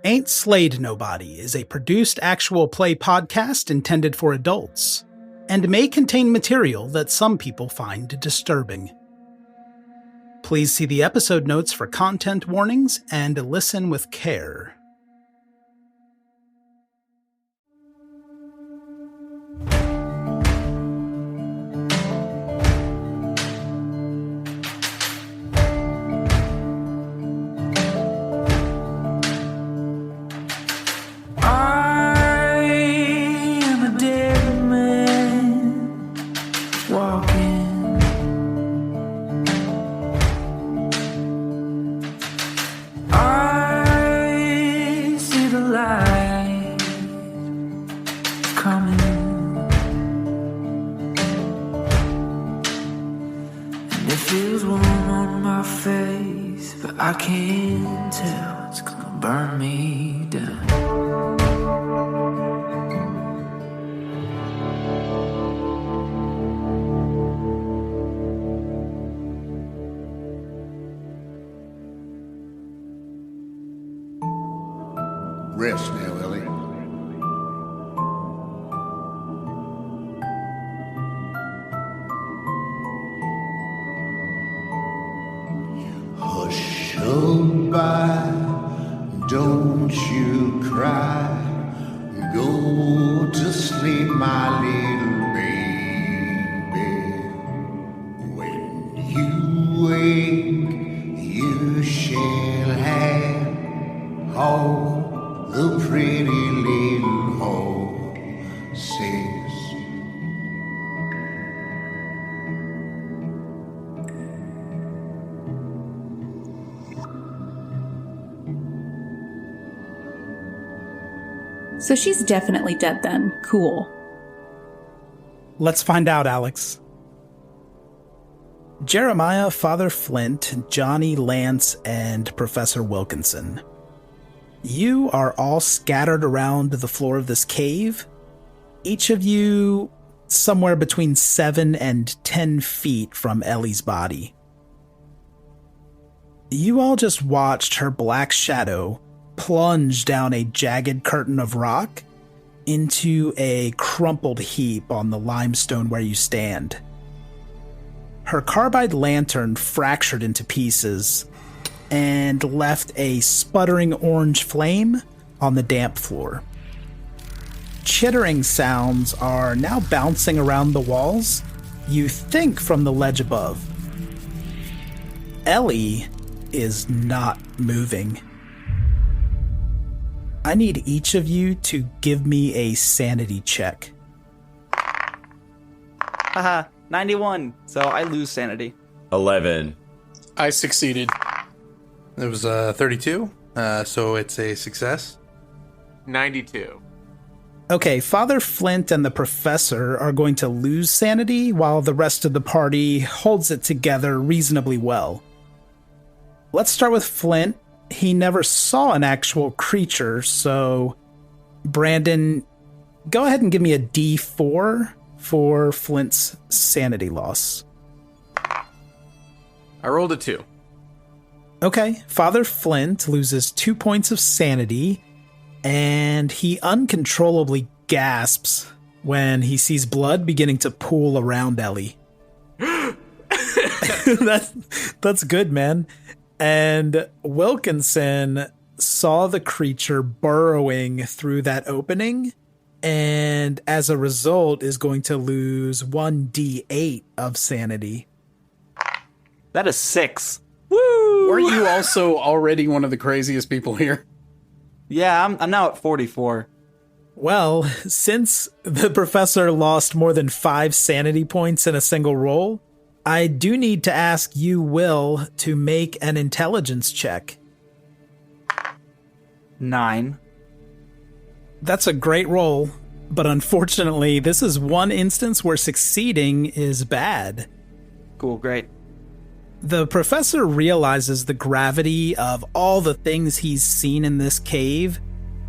Ain't Slayed Nobody is a produced actual play podcast intended for adults, and may contain material that some people find disturbing. Please see the episode notes for content warnings and listen with care. I can't tell, it's gonna burn me down. Rest now, Ellie. Goodbye, don't you cry. Go to sleep, my little baby. When you wake, you shall have all the pretty little horses. So she's definitely dead then. Cool. Let's find out, Alex. Jeremiah, Father Flint, Johnny, Lance, and Professor Wilkinson. You are all scattered around the floor of this cave. Each of you somewhere between 7 and 10 feet from Ellie's body. You all just watched her black shadow plunge down a jagged curtain of rock into a crumpled heap on the limestone where you stand. Her carbide lantern fractured into pieces and left a sputtering orange flame on the damp floor. Chittering sounds are now bouncing around the walls, you think from the ledge above. Ellie is not moving. I need each of you to give me a sanity check. Haha, 91, so I lose sanity. 11. I succeeded. It was 32, so it's a success. 92. Okay, Father Flint and the Professor are going to lose sanity while the rest of the party holds it together reasonably well. Let's start with Flint. He never saw an actual creature, so Brandon, go ahead and give me a D4 for Flint's sanity loss. I rolled a 2. Okay, Father Flint loses 2 points of sanity, and he uncontrollably gasps when he sees blood beginning to pool around Ellie. That's good, man. And Wilkinson saw the creature burrowing through that opening, and as a result is going to lose 1d8 of sanity. That is 6. Woo! Weren't you also already one of the craziest people here? Yeah, I'm now at 44. Well, since the professor lost more than 5 sanity points in a single roll, I do need to ask you, Will, to make an intelligence check. 9. That's a great roll, but unfortunately, this is one instance where succeeding is bad. Cool, great. The professor realizes the gravity of all the things he's seen in this cave,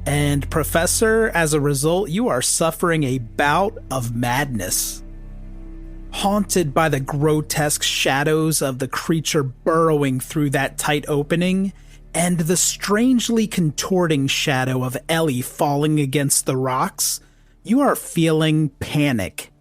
and Professor, as a result, you are suffering a bout of madness. Haunted by the grotesque shadows of the creature burrowing through that tight opening, and the strangely contorting shadow of Ellie falling against the rocks, you are feeling panic.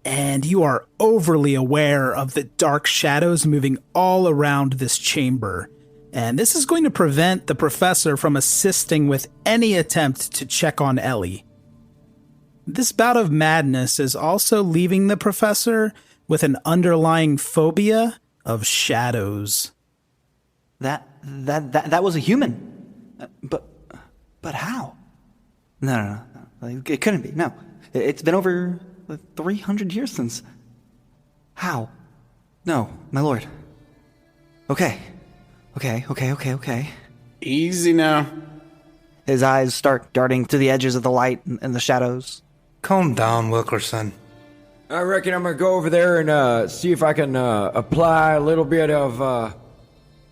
And you are overly aware of the dark shadows moving all around this chamber. And this is going to prevent the professor from assisting with any attempt to check on Ellie. This bout of madness is also leaving the professor with an underlying phobia of shadows. That was a human. But how? No. It couldn't be. No. It's been over 300 years since. How? No, my lord. Okay. Easy now. His eyes start darting to the edges of the light and the shadows. Calm down, Wilkerson. I reckon I'm gonna go over there and see if I can apply a little bit of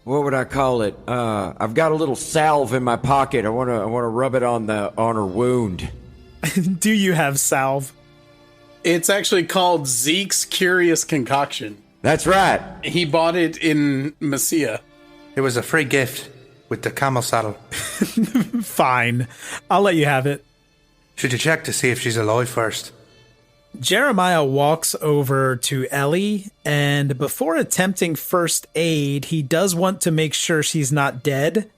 what would I call it? I've got a little salve in my pocket. I wanna rub it on her wound. Do you have salve? It's actually called Zeke's Curious Concoction. That's right. He bought it in Messia. It was a free gift with the camel saddle. Fine. I'll let you have it. Should you check to see if she's alive first? Jeremiah walks over to Ellie, and before attempting first aid, he does want to make sure she's not dead.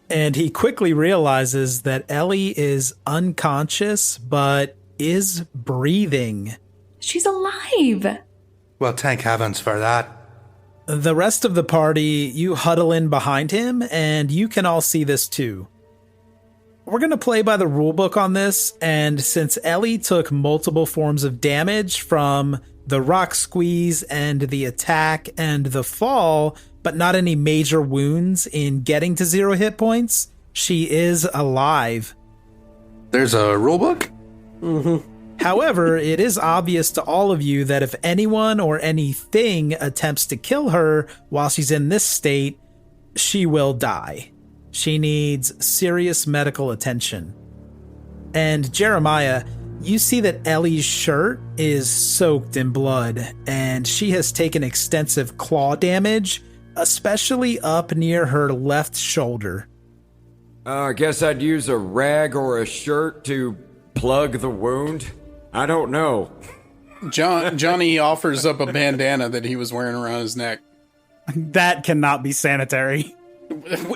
And he quickly realizes that Ellie is unconscious, but is breathing. She's alive. Well, thank heavens for that. The rest of the party, you huddle in behind him, and you can all see this too. We're going to play by the rulebook on this, and since Ellie took multiple forms of damage from the rock squeeze and the attack and the fall, but not any major wounds in getting to 0 hit points, she is alive. There's a rulebook? Mm-hmm. However, it is obvious to all of you that if anyone or anything attempts to kill her while she's in this state, she will die. She needs serious medical attention. And Jeremiah, you see that Ellie's shirt is soaked in blood, and she has taken extensive claw damage, especially up near her left shoulder. I guess I'd use a rag or a shirt to plug the wound. I don't know. Johnny offers up a bandana that he was wearing around his neck. That cannot be sanitary.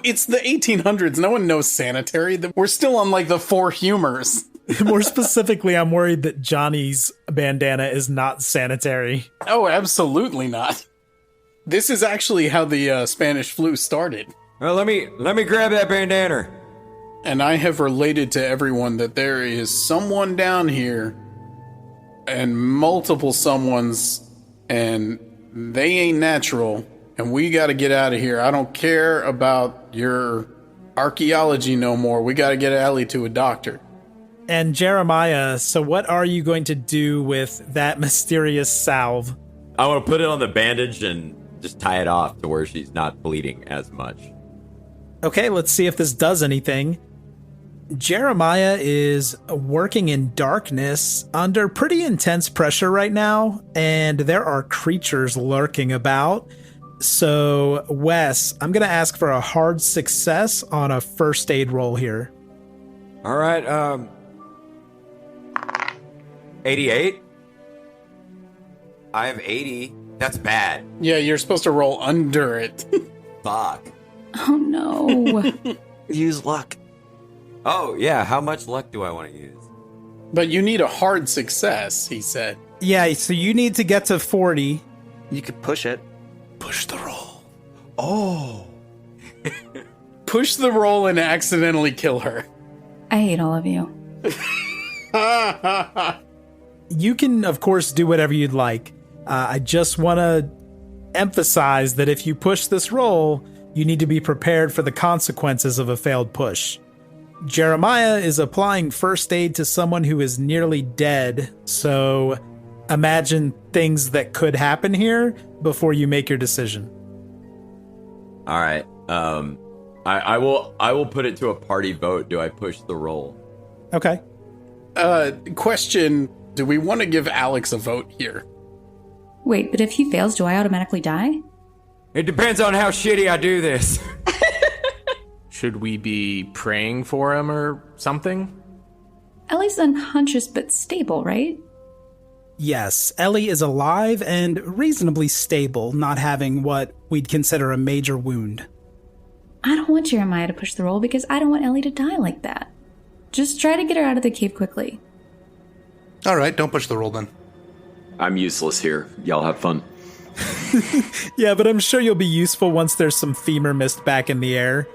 It's the 1800s. No one knows sanitary. We're still on like the 4 humors. More specifically, I'm worried that Johnny's bandana is not sanitary. Oh, absolutely not. This is actually how the Spanish flu started. Well, let me grab that bandana. And I have related to everyone that there is someone down here and multiple someones, and they ain't natural, and we got to get out of here. I don't care about your archaeology no more. We got to get Ellie to a doctor. And Jeremiah, so what are you going to do with that mysterious salve? I want to put it on the bandage and just tie it off to where she's not bleeding as much. Okay, let's see if this does anything. Jeremiah is working in darkness under pretty intense pressure right now, and there are creatures lurking about. So, Wes, I'm going to ask for a hard success on a first aid roll here. All right, 88? I have 80. That's bad. Yeah, you're supposed to roll under it. Fuck. Oh no. Use luck. Oh, yeah. How much luck do I want to use? But you need a hard success, he said. Yeah, so you need to get to 40. You could push it. Push the roll. Oh. Push the roll and accidentally kill her. I hate all of you. You can, of course, do whatever you'd like. I just want to emphasize that if you push this roll, you need to be prepared for the consequences of a failed push. Jeremiah is applying first aid to someone who is nearly dead, so imagine things that could happen here before you make your decision. All right. I will put it to a party vote. Do I push the roll? Okay. Question, do we want to give Alex a vote here? Wait, but if he fails, do I automatically die? it depends on how shitty I do this. Should we be praying for him or something? Ellie's unconscious but stable, right? Yes, Ellie is alive and reasonably stable, not having what we'd consider a major wound. I don't want Jeremiah to push the roll because I don't want Ellie to die like that. Just try to get her out of the cave quickly. All right, don't push the roll then. I'm useless here. Y'all have fun. Yeah, but I'm sure you'll be useful once there's some femur mist back in the air.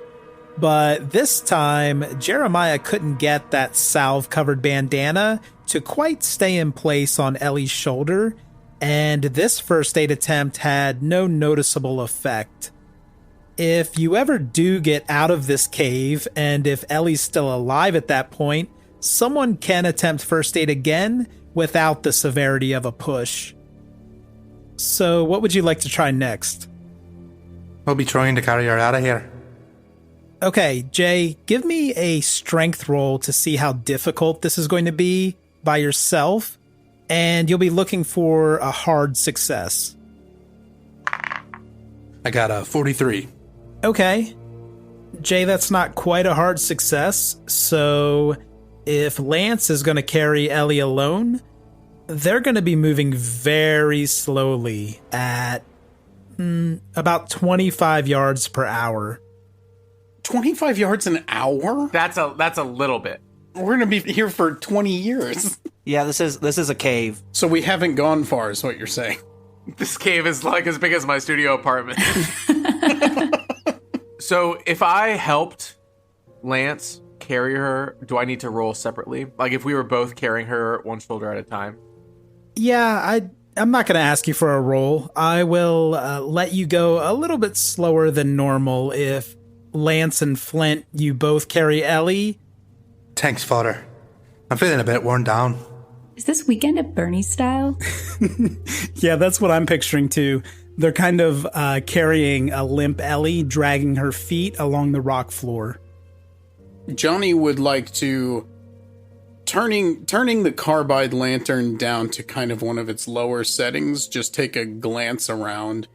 But this time, Jeremiah couldn't get that salve-covered bandana to quite stay in place on Ellie's shoulder, and this first aid attempt had no noticeable effect. If you ever do get out of this cave, and if Ellie's still alive at that point, someone can attempt first aid again without the severity of a push. So what would you like to try next? We'll be trying to carry her out of here. Okay, Jay, give me a strength roll to see how difficult this is going to be by yourself, and you'll be looking for a hard success. I got a 43. Okay. Jay, that's not quite a hard success, so if Lance is going to carry Ellie alone, they're going to be moving very slowly at about 25 yards per hour. 25 yards an hour? That's a little bit. We're going to be here for 20 years. Yeah, this is a cave. So we haven't gone far, is what you're saying. This cave is like as big as my studio apartment. So if I helped Lance carry her, do I need to roll separately? Like if we were both carrying her one shoulder at a time? Yeah, I'm not going to ask you for a roll. I will let you go a little bit slower than normal if Lance and Flint, you both carry Ellie. Thanks, Father. I'm feeling a bit worn down. Is this Weekend at Bernie's style? Yeah, that's what I'm picturing too. They're kind of carrying a limp Ellie, dragging her feet along the rock floor. Johnny would like to turning the carbide lantern down to kind of one of its lower settings, just take a glance around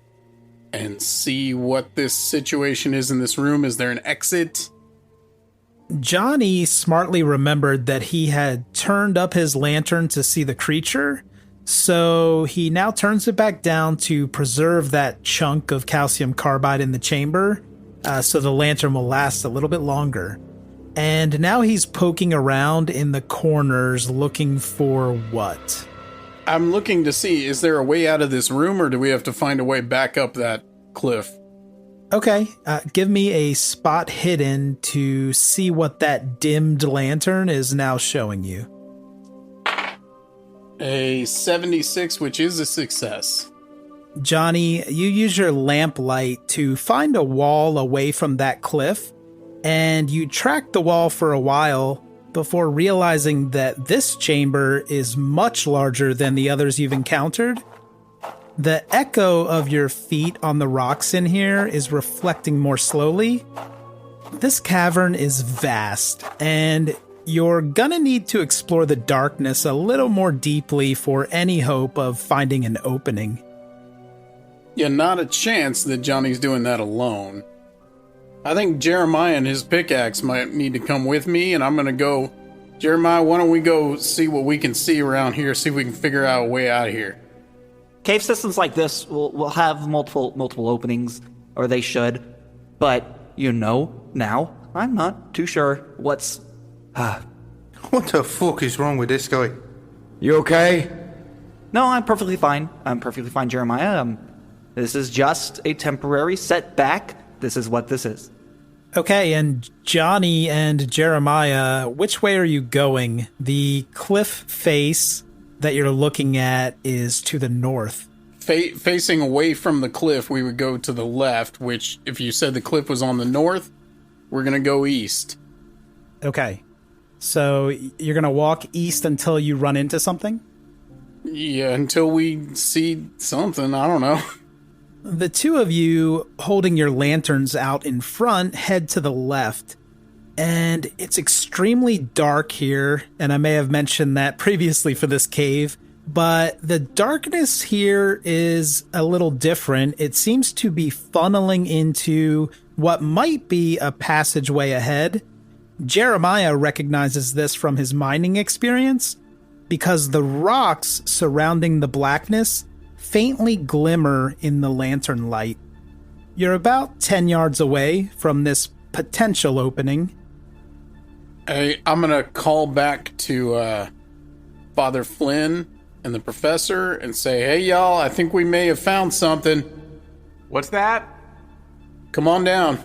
and see what this situation is in this room. Is there an exit? Johnny smartly remembered that he had turned up his lantern to see the creature, so he now turns it back down to preserve that chunk of calcium carbide in the chamber, so the lantern will last a little bit longer. And now he's poking around in the corners looking for what? I'm looking to see, is there a way out of this room, or do we have to find a way back up that cliff? Okay, give me a spot hidden to see what that dimmed lantern is now showing you. A 76, which is a success. Johnny, you use your lamplight to find a wall away from that cliff, and you track the wall for a while before realizing that this chamber is much larger than the others you've encountered. The echo of your feet on the rocks in here is reflecting more slowly. This cavern is vast, and you're gonna need to explore the darkness a little more deeply for any hope of finding an opening. Yeah, not a chance that Johnny's doing that alone. I think Jeremiah and his pickaxe might need to come with me, and I'm gonna go... Jeremiah, why don't we go see what we can see around here, see if we can figure out a way out of here. Cave systems like this will have multiple openings, or they should. But, now, I'm not too sure what's... What the fuck is wrong with this guy? You okay? No, I'm perfectly fine. Jeremiah. This is just a temporary setback. This is what this is. Okay, and Johnny and Jeremiah, which way are you going? The cliff face that you're looking at is to the north. Facing away from the cliff, we would go to the left, which, if you said the cliff was on the north, we're going to go east. Okay. So you're going to walk east until you run into something? Yeah, until we see something. I don't know. The two of you, holding your lanterns out in front, head to the left. And it's extremely dark here, and I may have mentioned that previously for this cave, but the darkness here is a little different. It seems to be funneling into what might be a passageway ahead. Jeremiah recognizes this from his mining experience because the rocks surrounding the blackness faintly glimmer in the lantern light. You're about 10 yards away from this potential opening. Hey, I'm going to call back to Father Flynn and the professor and say, hey, y'all, I think we may have found something. What's that? Come on down.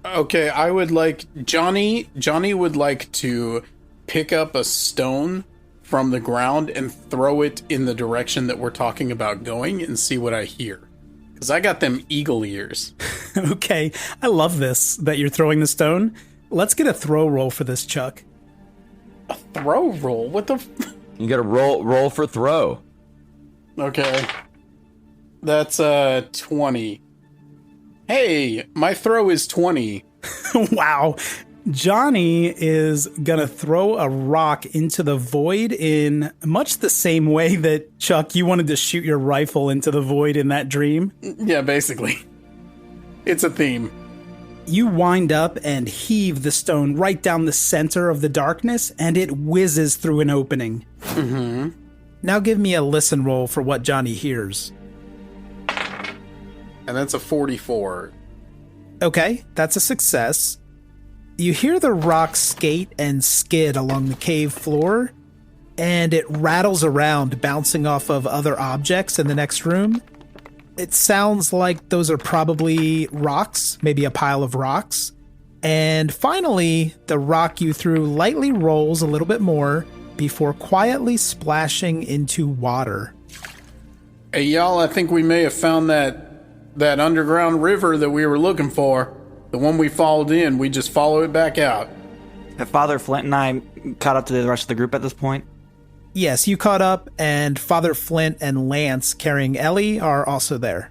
Okay, I would like... Johnny would like to pick up a stone from the ground and throw it in the direction that we're talking about going and see what I hear. Because I got them eagle ears. Okay, I love this, that you're throwing the stone. Let's get a throw roll for this, Chuck. A throw roll? What the... You gotta roll for throw. Okay. That's 20. Hey, my throw is 20. Wow. Johnny is gonna throw a rock into the void in much the same way that, Chuck, you wanted to shoot your rifle into the void in that dream. Yeah, basically. It's a theme. You wind up and heave the stone right down the center of the darkness, and it whizzes through an opening. Mm-hmm. Now give me a listen roll for what Johnny hears. And that's a 44. Okay, that's a success. You hear the rock skate and skid along the cave floor, and it rattles around, bouncing off of other objects in the next room. It sounds like those are probably rocks, maybe a pile of rocks. And finally, the rock you threw lightly rolls a little bit more before quietly splashing into water. Hey, y'all, I think we may have found that underground river that we were looking for. The one we followed in, we just follow it back out. Have Father Flint and I caught up to the rest of the group at this point? Yes, you caught up, and Father Flint and Lance carrying Ellie are also there.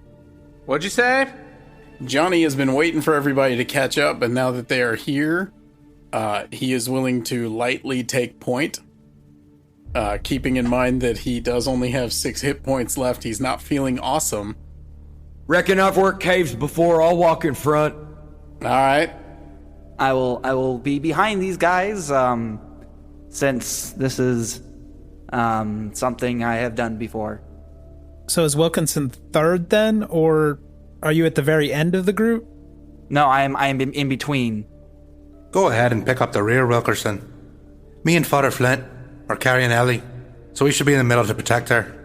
What'd you say? Johnny has been waiting for everybody to catch up, and now that they are here, he is willing to lightly take point. Keeping in mind that he does only have 6 hit points left, he's not feeling awesome. Reckon I've worked caves before, I'll walk in front. Alright. I will be behind these guys, since this is something I have done before. So is Wilkinson third then, or are you at the very end of the group? No, I am in between. Go ahead and pick up the rear, Wilkerson. Me and Father Flint are carrying Ellie, so we should be in the middle to protect her.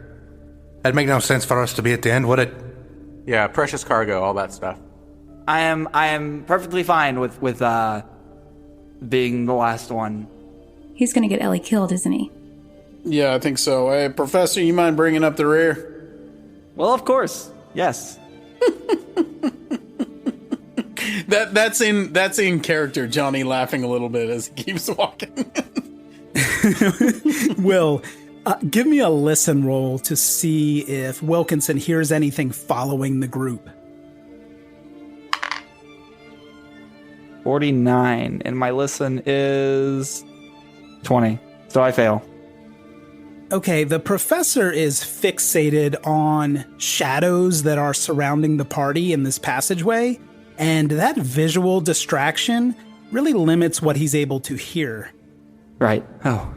It'd make no sense for us to be at the end, would it? Yeah, precious cargo, all that stuff. I am perfectly fine with being the last one. He's gonna get Ellie killed, isn't he? Yeah, I think so. Hey, Professor, you mind bringing up the rear? Well, of course. Yes. That's in character, Johnny laughing a little bit as he keeps walking. Will, give me a listen roll to see if Wilkinson hears anything following the group. 49, and my listen is 20, so I fail. Okay, the professor is fixated on shadows that are surrounding the party in this passageway, and that visual distraction really limits what he's able to hear. Right. Oh.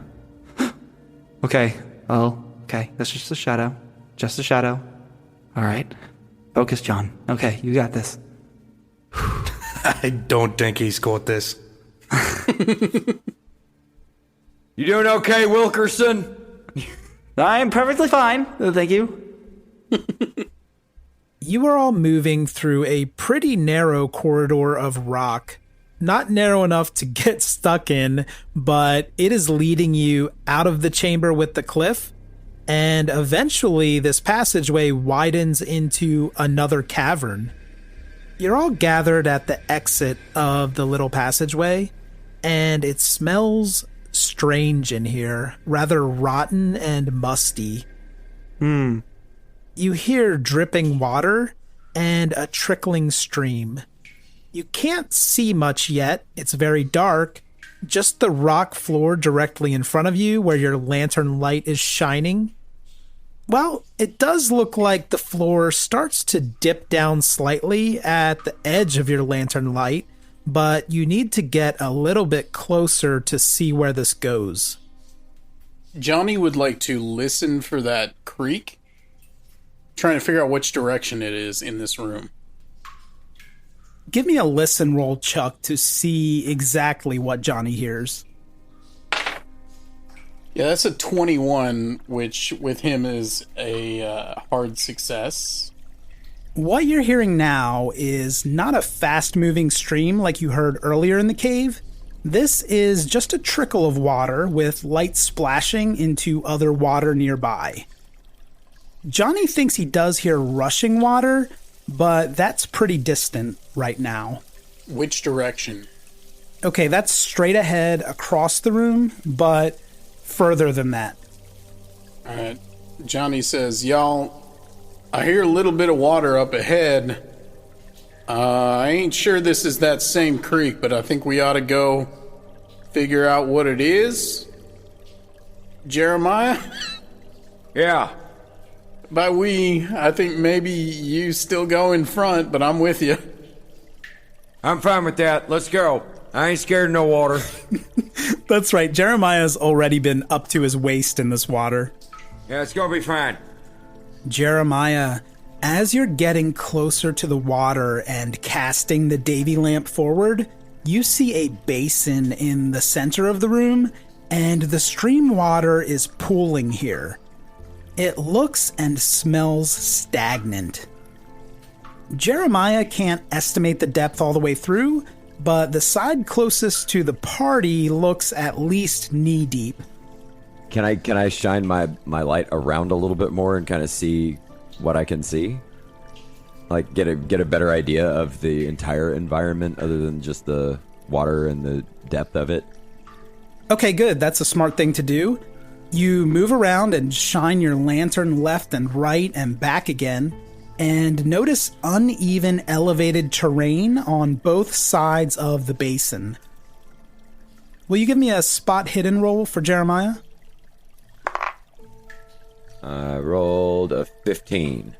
Okay. Well, okay. That's just a shadow. Just a shadow. All right. Focus, John. Okay, you got this. I don't think he's got this. You doing okay, Wilkerson? I'm perfectly fine. Thank you. You are all moving through a pretty narrow corridor of rock. Not narrow enough to get stuck in, but it is leading you out of the chamber with the cliff. And eventually this passageway widens into another cavern. You're all gathered at the exit of the little passageway, and it smells strange in here, rather rotten and musty. You hear dripping water and a trickling stream. You can't see much yet, it's very dark, just the rock floor directly in front of you where your lantern light is shining. Well, it does look like the floor starts to dip down slightly at the edge of your lantern light, but you need to get a little bit closer to see where this goes. Johnny would like to listen for that creak, trying to figure out which direction it is in this room. Give me a listen roll, Chuck, to see exactly what Johnny hears. Yeah, that's a 21, which with him is a hard success. What you're hearing now is not a fast-moving stream like you heard earlier in the cave. This is just a trickle of water with light splashing into other water nearby. Johnny thinks he does hear rushing water, but that's pretty distant right now. Which direction? Okay, that's straight ahead across the room, but further than that. Alright, Johnny says, y'all, I hear a little bit of water up ahead. I ain't sure this is that same creek, but I think we ought to go figure out what it is. Jeremiah? Yeah. By we, I think maybe you still go in front, but I'm with you. I'm fine with that. Let's go. I ain't scared of no water. That's right. Jeremiah's already been up to his waist in this water. Yeah, it's gonna be fine. Jeremiah, as you're getting closer to the water and casting the Davy lamp forward, you see a basin in the center of the room, and the stream water is pooling here. It looks and smells stagnant. Jeremiah can't estimate the depth all the way through, but the side closest to the party looks at least knee-deep. Can I shine my light around a little bit more and kind of see what I can see? Like get a better idea of the entire environment other than just the water and the depth of it? Okay, good. That's a smart thing to do. You move around and shine your lantern left and right and back again, and notice uneven elevated terrain on both sides of the basin. Will you give me a spot hidden roll for Jeremiah? I rolled a 15.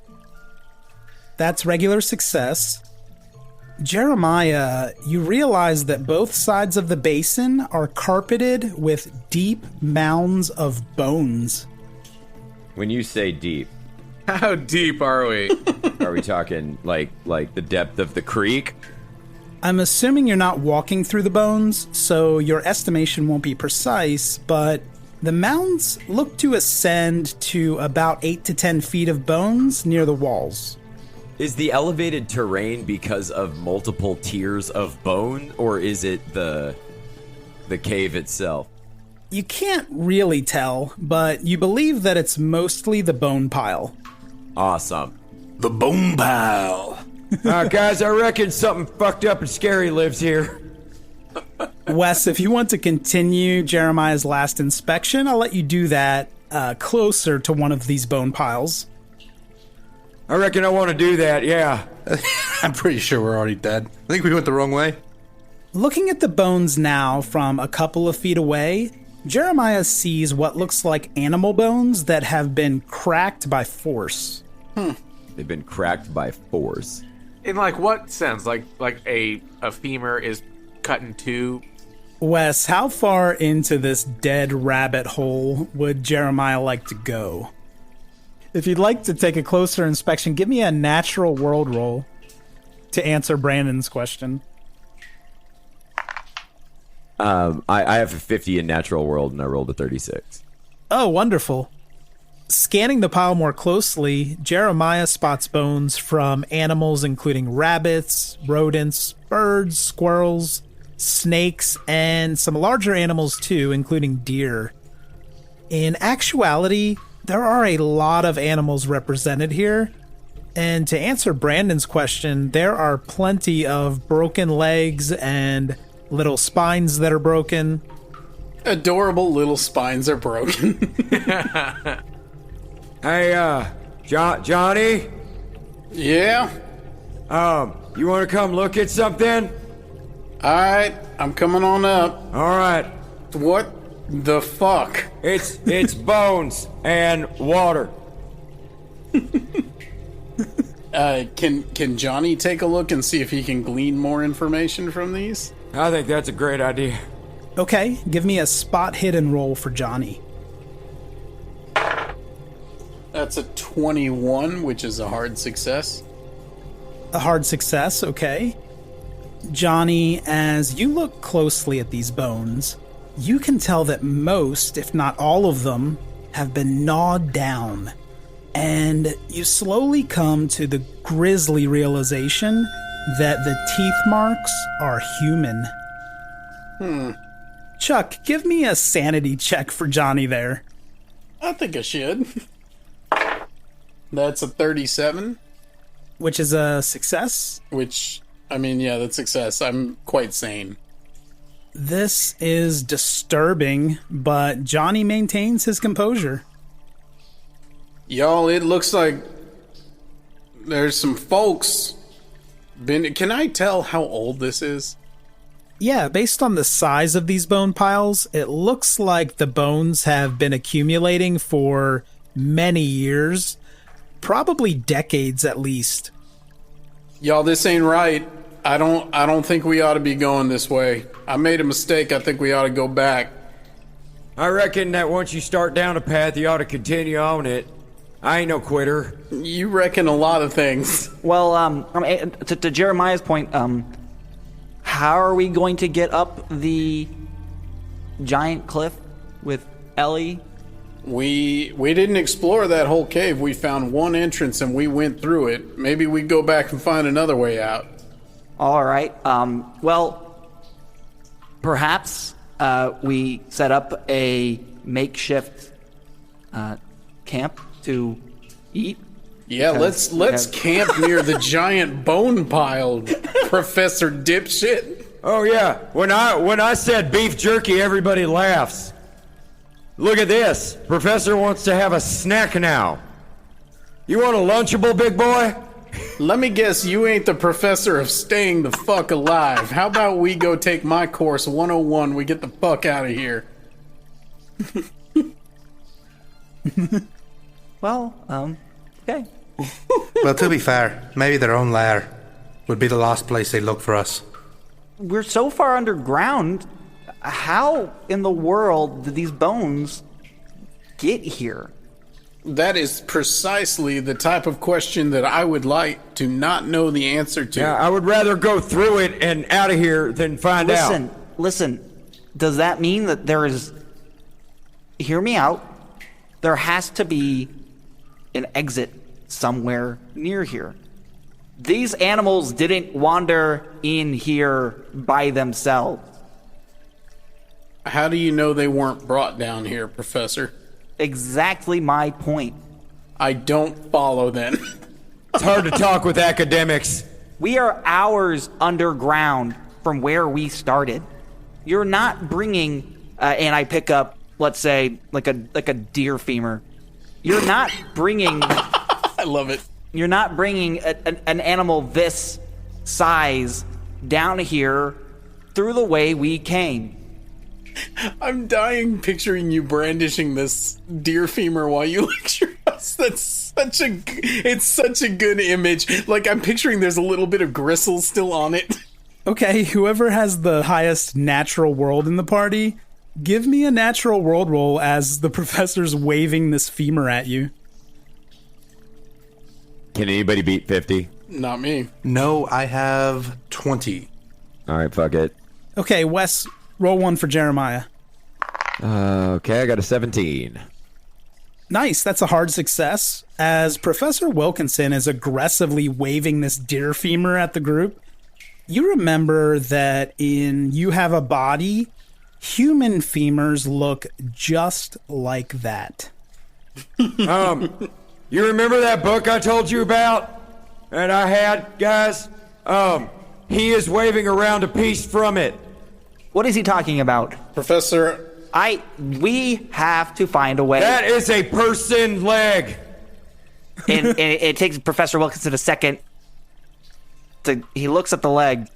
That's regular success. Jeremiah, you realize that both sides of the basin are carpeted with deep mounds of bones. When you say deep, How deep are we? are we talking like the depth of the creek? I'm assuming you're not walking through the bones, so your estimation won't be precise, but the mounds look to ascend to about 8 to 10 feet of bones near the walls. Is the elevated terrain because of multiple tiers of bone, or is it the cave itself? You can't really tell, but you believe that it's mostly the bone pile. Awesome. The bone pile. Guys, I reckon something fucked up and scary lives here. Wes, if you want to continue Jeremiah's last inspection, I'll let you do that closer to one of these bone piles. I reckon I want to do that, yeah. I'm pretty sure we're already dead. I think we went the wrong way. Looking at the bones now from a couple of feet away, Jeremiah sees what looks like animal bones that have been cracked by force. They've been cracked by force. In like what sense? Like a femur is cut in two? Wes, how far into this dead rabbit hole would Jeremiah like to go? If you'd like to take a closer inspection, give me a natural world roll to answer Brandon's question. I have a 50 in natural world, and I rolled a 36. Oh, wonderful. Scanning the pile more closely, Jeremiah spots bones from animals including rabbits, rodents, birds, squirrels, snakes, and some larger animals too, including deer. In actuality, there are a lot of animals represented here, and to answer Brandon's question, there are plenty of broken legs and little spines that are broken. Adorable little spines are broken. Hey, Johnny? Yeah? You want to come look at something? Alright, I'm coming on up. All right. What the fuck? It's bones and water. Can Johnny take a look and see if he can glean more information from these? I think that's a great idea. Okay, give me a spot hidden roll for Johnny. That's a 21, which is a hard success. A hard success, okay. Johnny, as you look closely at these bones, you can tell that most, if not all of them, have been gnawed down. And you slowly come to the grisly realization that the teeth marks are human. Chuck, give me a sanity check for Johnny there. I think I should. That's a 37. Which is a success? Which, I mean, yeah, that's success. I'm quite sane. This is disturbing, but Johnny maintains his composure. Y'all, it looks like there's some folks. Can I tell how old this is? Yeah, based on the size of these bone piles, it looks like the bones have been accumulating for many years. Probably decades at least. Y'all, this ain't right. I don't think we ought to be going this way. I made a mistake. I think we ought to go back. I reckon that once you start down a path, you ought to continue on it. I ain't no quitter. You reckon a lot of things. Well, to Jeremiah's point, how are we going to get up the giant cliff with Ellie? We didn't explore that whole cave. We found one entrance and we went through it. Maybe we go back and find another way out. All right. Well, perhaps we set up a makeshift camp to eat. Yeah, let's camp near the giant bone pile, Professor Dipshit. Oh yeah, when I said beef jerky, everybody laughs. Look at this. Professor wants to have a snack now. You want a Lunchable, big boy? Let me guess, you ain't the professor of staying the fuck alive. How about we go take my course 101, we get the fuck out of here. Well, okay. Well, to be fair, maybe their own lair would be the last place they look for us. We're so far underground. How in the world did these bones get here? That is precisely the type of question that I would like to not know the answer to. Yeah, I would rather go through it and out of here than find out. Listen. Does that mean that there is... Hear me out. There has to be an exit somewhere near here. These animals didn't wander in here by themselves. How do you know they weren't brought down here, Professor? Exactly my point. I don't follow then. It's hard to talk with academics. We are hours underground from where we started. You're not bringing, and I pick up, let's say, like a deer femur. You're not bringing... I love it. You're not bringing an animal this size down here through the way we came. I'm dying picturing you brandishing this deer femur while you lecture us. It's such a good image. Like, I'm picturing there's a little bit of gristle still on it. Okay, whoever has the highest natural world in the party, give me a natural world roll as the professor's waving this femur at you. Can anybody beat 50? Not me. No, I have 20. All right, fuck it. Okay, Wes, roll one for Jeremiah. Okay, I got a 17. Nice, that's a hard success. As Professor Wilkinson is aggressively waving this deer femur at the group, you remember that in You Have a Body, human femurs look just like that. You remember that book I told you about? And I had, guys? He is waving around a piece from it. What is he talking about? Professor... We have to find a way. That is a person leg. And it takes Professor Wilkinson a second. He looks at the leg,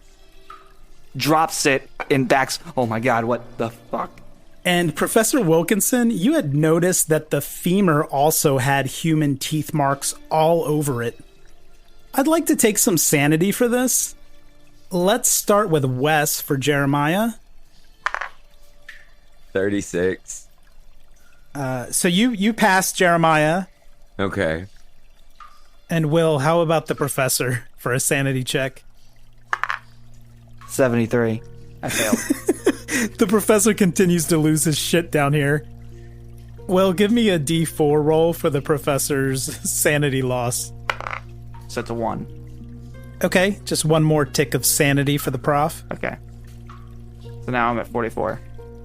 drops it, and backs. Oh my God, what the fuck? And Professor Wilkinson, you had noticed that the femur also had human teeth marks all over it. I'd like to take some sanity for this. Let's start with Wes for Jeremiah. 36. So you passed Jeremiah. Okay. And Will, how about the professor for a sanity check? 73. I failed. The professor continues to lose his shit down here. Will, give me a D4 roll for the professor's sanity loss. So it's a 1. Okay, just one more tick of sanity for the prof. Okay. So now I'm at 44.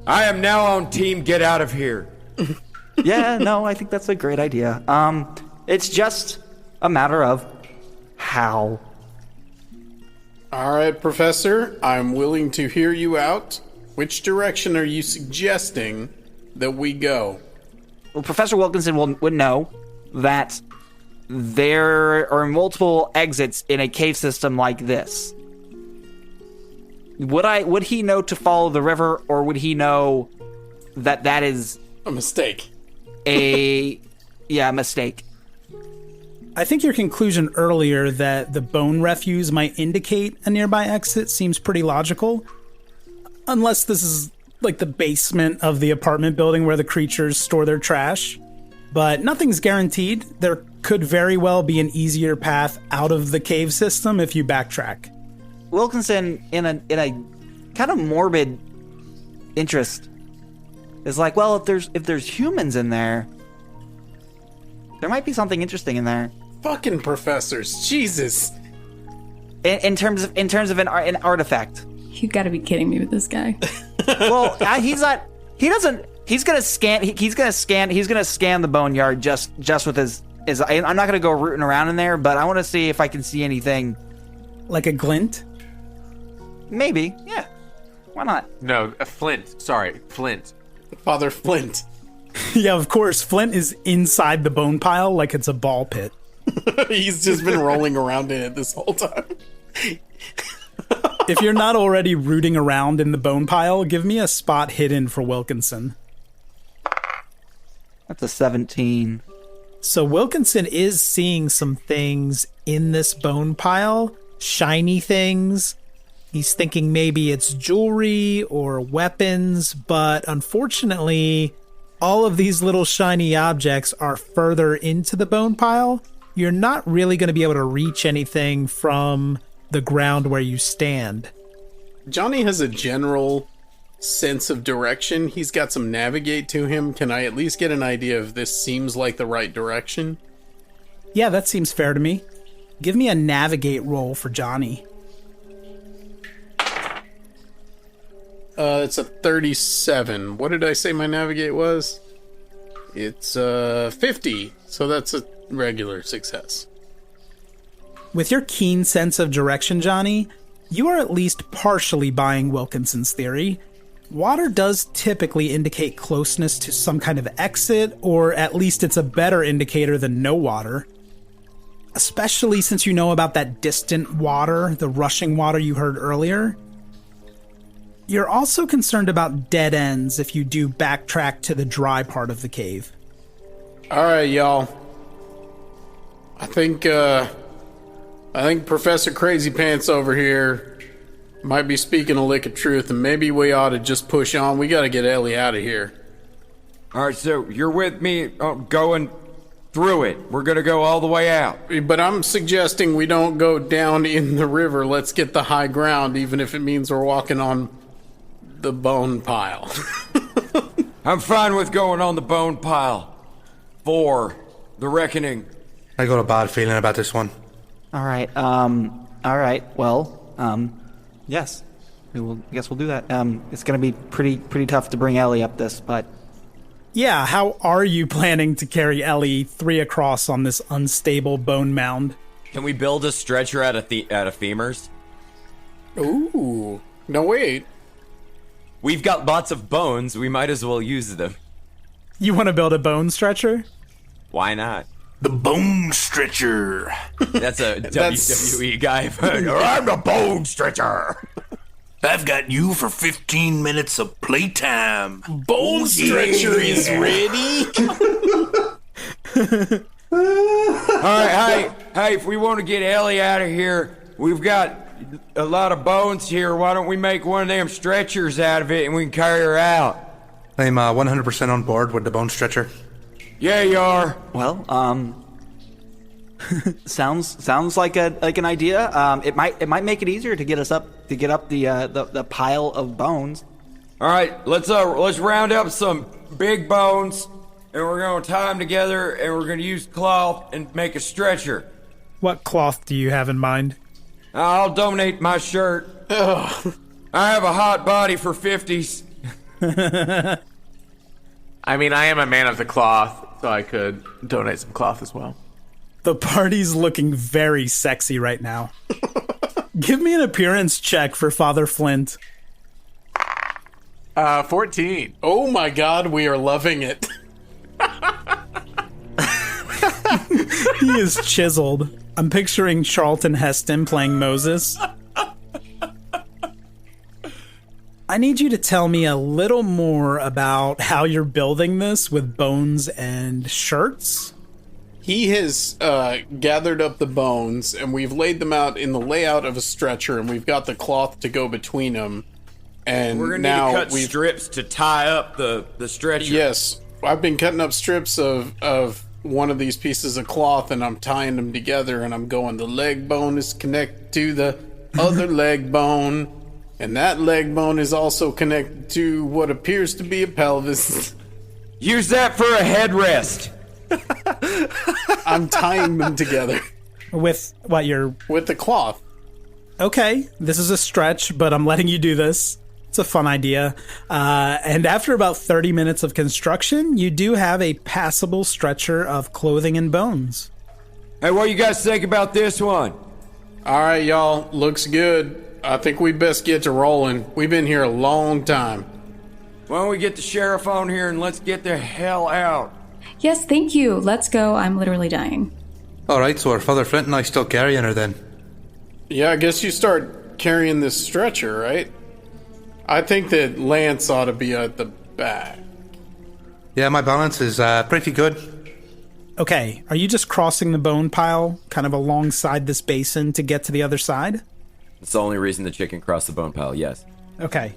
I am now on team get out of here. Yeah, no, I think that's a great idea. It's just a matter of how. All right, Professor, I'm willing to hear you out. Which direction are you suggesting that we go? Well, Professor Wilkinson would know that there are multiple exits in a cave system like this. Would he know to follow the river, or would he know that is a mistake? A mistake. I think your conclusion earlier that the bone refuse might indicate a nearby exit seems pretty logical. Unless this is like the basement of the apartment building where the creatures store their trash. But nothing's guaranteed. There could very well be an easier path out of the cave system if you backtrack. Wilkinson, in a kind of morbid interest, is like, well, if there's humans in there might be something interesting in there. Fucking professors, Jesus! In terms of an artifact. You gotta be kidding me with this guy. Well, he's not. He doesn't. He's gonna scan. He's gonna scan the boneyard just with his. I'm not gonna go rooting around in there, but I want to see if I can see anything. Like a glint? Maybe. Yeah. Why not? No, Flint. Sorry, Flint. Father Flint. Yeah, of course. Flint is inside the bone pile like it's a ball pit. He's just been rolling around in it this whole time. If you're not already rooting around in the bone pile, give me a spot hidden for Wilkinson. That's a 17. So Wilkinson is seeing some things in this bone pile, shiny things. He's thinking maybe it's jewelry or weapons, but unfortunately, all of these little shiny objects are further into the bone pile. You're not really going to be able to reach anything from the ground where you stand. Johnny has a general sense of direction. He's got some navigate to him. Can I at least get an idea if this seems like the right direction? Yeah, that seems fair to me. Give me a navigate roll for Johnny. It's a 37. What did I say my navigate was? It's 50. So that's a regular success. With your keen sense of direction, Johnny, you are at least partially buying Wilkinson's theory. Water does typically indicate closeness to some kind of exit, or at least it's a better indicator than no water. Especially since you know about that distant water, the rushing water you heard earlier. You're also concerned about dead ends if you do backtrack to the dry part of the cave. Alright, y'all. I think Professor Crazy Pants over here might be speaking a lick of truth, and maybe we ought to just push on. We gotta get Ellie out of here. All right, so you're with me going through it. We're gonna go all the way out. But I'm suggesting we don't go down in the river. Let's get the high ground, even if it means we're walking on the bone pile. I'm fine with going on the bone pile. For the reckoning. I got a bad feeling about this one. All right. Well, yes. I guess we'll do that. It's going to be pretty tough to bring Ellie up this, but Yeah, how are you planning to carry Ellie 3 across on this unstable bone mound? Can we build a stretcher out of femurs? Ooh. No, wait. We've got lots of bones. We might as well use them. You want to build a bone stretcher? Why not? The bone stretcher. That's a WWE guy. I'm a bone stretcher. I've got you for 15 minutes of playtime. Bone stretcher is ready. All right, hey, if we want to get Ellie out of here, we've got a lot of bones here. Why don't we make one of them stretchers out of it and we can carry her out? I'm 100% on board with the bone stretcher. Yeah, you are. Well, sounds like an idea. It might make it easier to get us up the pile of bones. All right, let's round up some big bones, and we're gonna tie them together, and we're gonna use cloth and make a stretcher. What cloth do you have in mind? I'll donate my shirt. Ugh. I have a hot body for 50s. I mean, I am a man of the cloth, so I could donate some cloth as well. The party's looking very sexy right now. Give me an appearance check for Father Flint. 14. Oh my god, we are loving it. He is chiseled. I'm picturing Charlton Heston playing Moses. I need you to tell me a little more about how you're building this with bones and shirts. He has gathered up the bones, and we've laid them out in the layout of a stretcher, and we've got the cloth to go between them. And we're gonna now need to cut strips to tie up the stretcher. Yes, I've been cutting up strips of one of these pieces of cloth, and I'm tying them together, and I'm going, the leg bone is connected to the other leg bone, and that leg bone is also connected to what appears to be a pelvis. Use that for a headrest. I'm tying them together. With what, with the cloth. Okay, this is a stretch, but I'm letting you do this. It's a fun idea. And after about 30 minutes of construction, you do have a passable stretcher of clothing and bones. Hey, what do you guys think about this one? All right, y'all. Looks good. I think we best get to rolling. We've been here a long time. Why don't we get the sheriff on here and let's get the hell out? Yes, thank you. Let's go. I'm literally dying. Alright, so are Father Flint and I still carrying her then? Yeah, I guess you start carrying this stretcher, right? I think that Lance ought to be at the back. Yeah, my balance is pretty good. Okay, are you just crossing the bone pile kind of alongside this basin to get to the other side? It's the only reason the chicken crossed the bone pile, yes. Okay.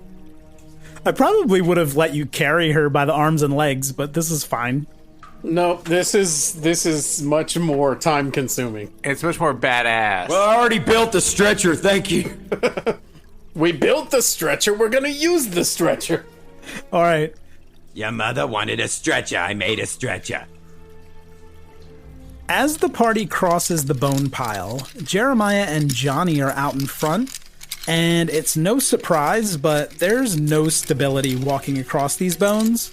I probably would have let you carry her by the arms and legs, but this is fine. No, this is much more time consuming. It's much more badass. Well, I already built the stretcher, thank you. We built the stretcher, we're gonna use the stretcher. All right. Your mother wanted a stretcher, I made a stretcher. As the party crosses the bone pile, Jeremiah and Johnny are out in front, and it's no surprise, but there's no stability walking across these bones.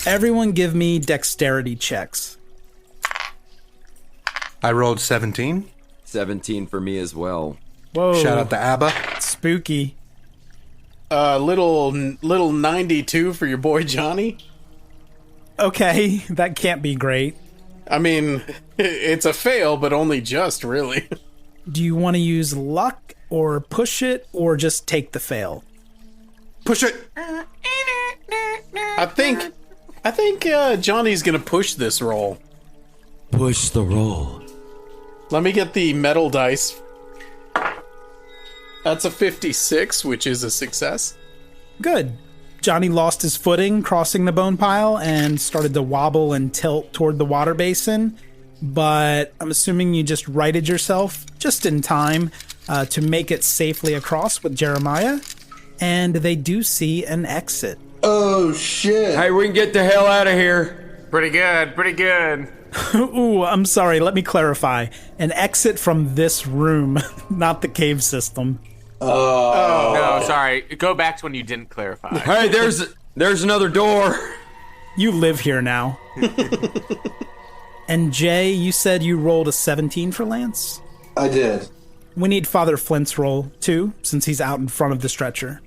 Everyone give me dexterity checks. I rolled 17. 17 for me as well. Whoa. Shout out to ABBA. Spooky. Little 92 for your boy Johnny. Okay, that can't be great. I mean, it's a fail, but only just, really. Do you want to use luck, or push it, or just take the fail? Push it! I think Johnny's gonna push this roll. Push the roll. Let me get the metal dice. That's a 56, which is a success. Good. Johnny lost his footing crossing the bone pile and started to wobble and tilt toward the water basin, but I'm assuming you just righted yourself just in time to make it safely across with Jeremiah, and they do see an exit. Oh, shit. Hey, we can get the hell out of here. Pretty good, pretty good. Ooh, I'm sorry, let me clarify. An exit from this room, not the cave system. Oh. No, sorry. Go back to when you didn't clarify. Hey, there's another door. You live here now. And Jay, you said you rolled a 17 for Lance? I did. We need Father Flint's roll, too, since he's out in front of the stretcher.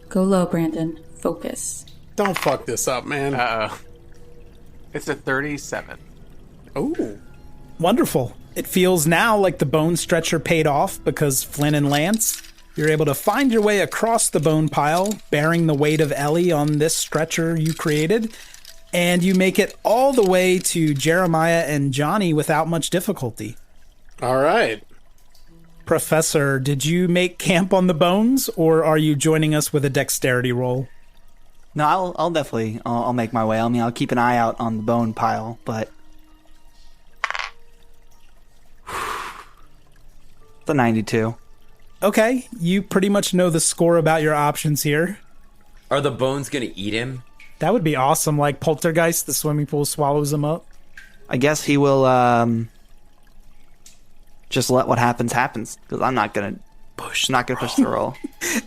Go low, Brandon. Focus. Don't fuck this up, man. Uh-oh. It's a 37. Ooh. Wonderful. It feels now like the bone stretcher paid off because Flynn and Lance, You're able to find your way across the bone pile, bearing the weight of Ellie on this stretcher you created, and you make it all the way to Jeremiah and Johnny without much difficulty. All right. Professor, did you make camp on the bones, or are you joining us with a dexterity roll? No, I'll definitely I'll make my way. I mean, I'll keep an eye out on the bone pile, but it's a 92. Okay, you pretty much know the score about your options here. Are the bones gonna eat him? That would be awesome, like Poltergeist, the swimming pool swallows him up. I guess he will just let what happens, because I'm not gonna push the roll.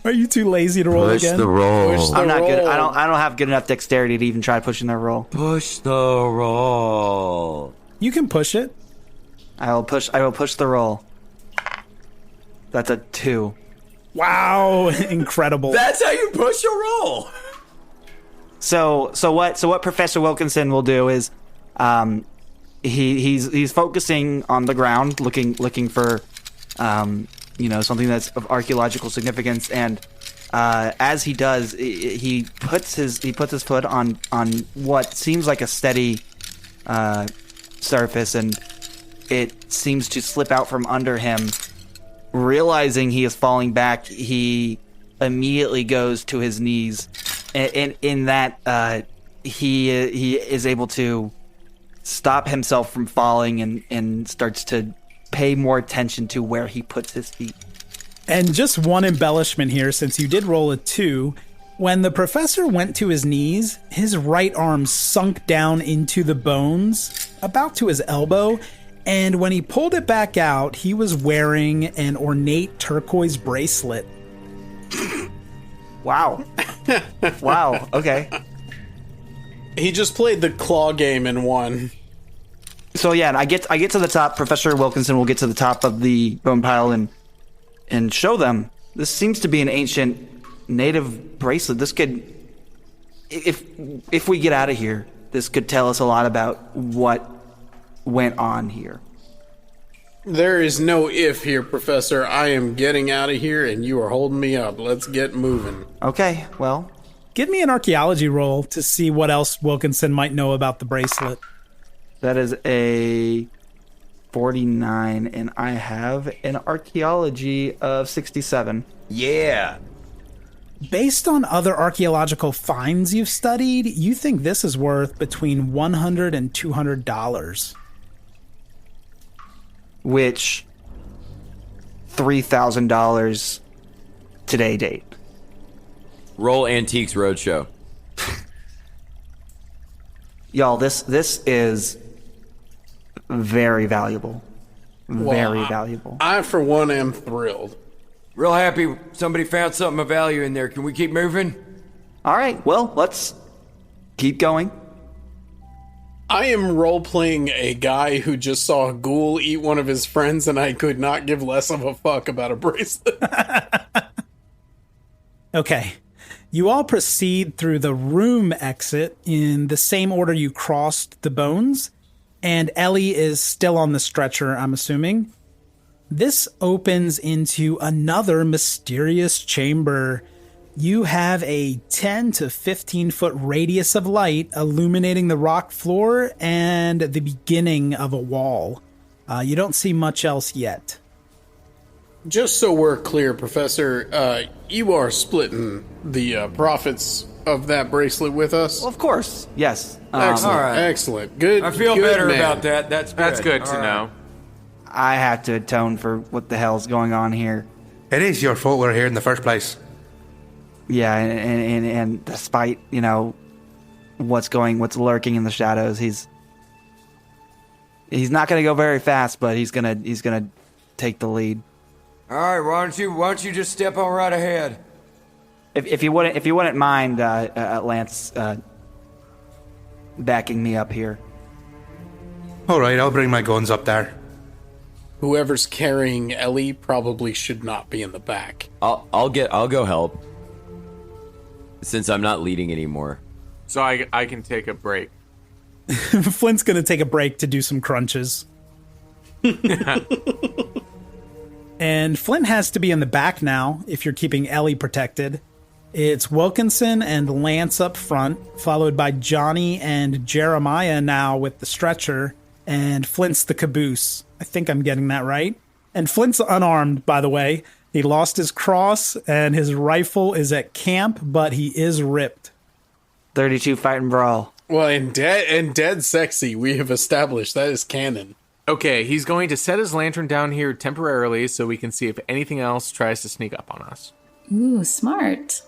Are you too lazy to roll Push again? the roll. I'm not good. I don't have good enough dexterity to even try pushing their roll. Push the roll. You can push it. I will push the roll. That's a 2. Wow, incredible. That's how you push a roll. So what Professor Wilkinson will do is, he's focusing on the ground, looking for, something that's of archaeological significance, and as he does, he puts his foot on what seems like a steady surface, and it seems to slip out from under him. Realizing he is falling back, he immediately goes to his knees. And in that, he is able to stop himself from falling and starts to pay more attention to where he puts his feet. And just one embellishment here, since you did roll a 2, when the professor went to his knees, his right arm sunk down into the bones, about to his elbow, and when he pulled it back out, he was wearing an ornate turquoise bracelet. Wow. Wow, okay. He just played the claw game and won. So yeah, I get to the top. Professor Wilkinson will get to the top of the bone pile and show them. This seems to be an ancient native bracelet. This could, if we get out of here, this could tell us a lot about what went on here. There is no if here, Professor. I am getting out of here, and you are holding me up. Let's get moving. Okay, well. Give me an archaeology roll to see what else Wilkinson might know about the bracelet. That is a 49, and I have an archaeology of 67. Yeah. Based on other archaeological finds you've studied, you think this is worth between $100 and $200. Which, $3,000 today date. Roll Antiques Roadshow. Y'all, this is very valuable. Very valuable. I, for one, am thrilled. Real happy somebody found something of value in there. Can we keep moving? All right, well, let's keep going. I am role-playing a guy who just saw a ghoul eat one of his friends, and I could not give less of a fuck about a bracelet. Okay. You all proceed through the room exit in the same order you crossed the bones, and Ellie is still on the stretcher, I'm assuming. This opens into another mysterious chamber. You have a 10 to 15 foot radius of light illuminating the rock floor and the beginning of a wall. You don't see much else yet. Just so we're clear, Professor, you are splitting the profits of that bracelet with us? Well, of course, yes. Excellent, all right. excellent. Good. I feel good better man. about that. That's good to All right. know. I have to atone for what the hell's going on here. It is your fault we're here in the first place. Yeah, and despite, what's lurking in the shadows, he's not going to go very fast, but he's gonna take the lead. All right, why don't you just step on right ahead? If you wouldn't mind, Lance, backing me up here. All right, I'll bring my guns up there. Whoever's carrying Ellie probably should not be in the back. I'll go help. Since I'm not leading anymore. So I can take a break. Flint's going to take a break to do some crunches. And Flint has to be in the back now if you're keeping Ellie protected. It's Wilkinson and Lance up front, followed by Johnny and Jeremiah now with the stretcher, and Flint's the caboose. I think I'm getting that right. And Flint's unarmed, by the way. He lost his cross, and his rifle is at camp, but he is ripped. 32 fight and brawl. Well, and dead sexy, we have established that is canon. Okay, he's going to set his lantern down here temporarily so we can see if anything else tries to sneak up on us. Ooh, smart.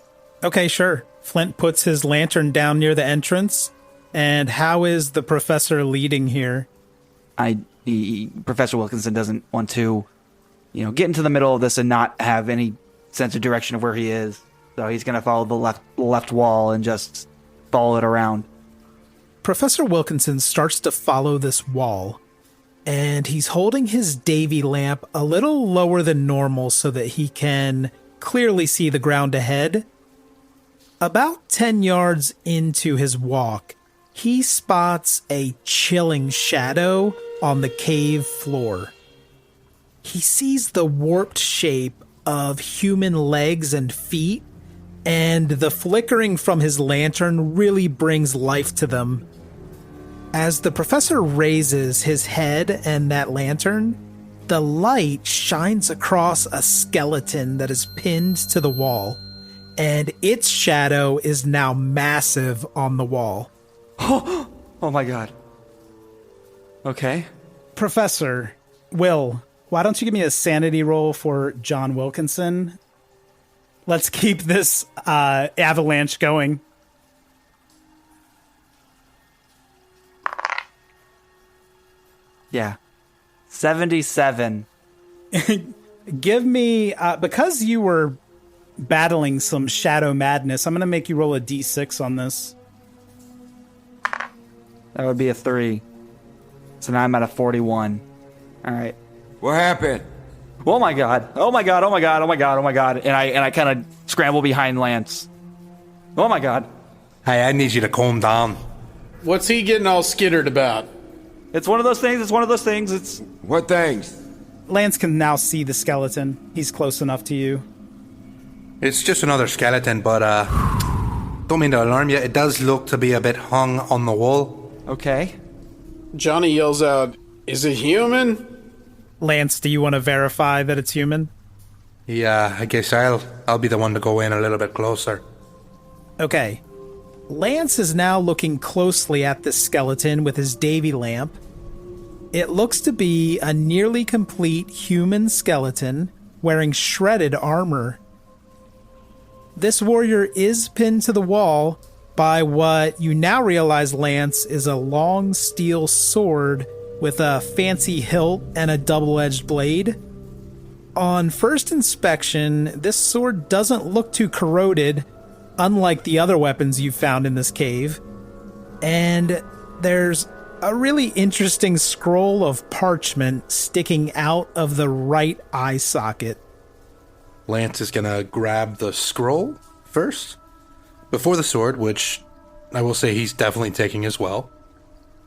Okay, sure. Flint puts his lantern down near the entrance. And how is the professor leading here? Professor Wilkinson doesn't want to, get into the middle of this and not have any sense of direction of where he is. So he's going to follow the left wall and just follow it around. Professor Wilkinson starts to follow this wall, and he's holding his Davy lamp a little lower than normal so that he can clearly see the ground ahead. About 10 yards into his walk, he spots a chilling shadow on the cave floor. He sees the warped shape of human legs and feet, and the flickering from his lantern really brings life to them. As the professor raises his head and that lantern, the light shines across a skeleton that is pinned to the wall, and its shadow is now massive on the wall. Oh my god. Okay. Professor, Will, why don't you give me a sanity roll for John Wilkinson? Let's keep this avalanche going. Yeah. 77. Give me, because you were battling some shadow madness, I'm going to make you roll a d6 on this. That would be a 3. So now I'm at a 41. All right. What happened? Oh my god. Oh my god. Oh my god. Oh my god. Oh my god. And I kind of scramble behind Lance. Oh my god. Hey, I need you to calm down. What's he getting all skittered about? It's one of those things. It's one of those things. It's What things? Lance can now see the skeleton. He's close enough to you. It's just another skeleton, but don't mean to alarm you. It does look to be a bit hung on the wall. okay. Johnny yells out, "Is it human?" Lance, do you want to verify that it's human? Yeah, I guess I'll be the one to go in a little bit closer. Okay. Lance is now looking closely at this skeleton with his Davy lamp. It looks to be a nearly complete human skeleton wearing shredded armor. This warrior is pinned to the wall by what you now realize, Lance, is a long steel sword with a fancy hilt and a double-edged blade. On first inspection, this sword doesn't look too corroded, unlike the other weapons you've found in this cave. And there's a really interesting scroll of parchment sticking out of the right eye socket. Lance is gonna grab the scroll first, before the sword, which I will say he's definitely taking as well.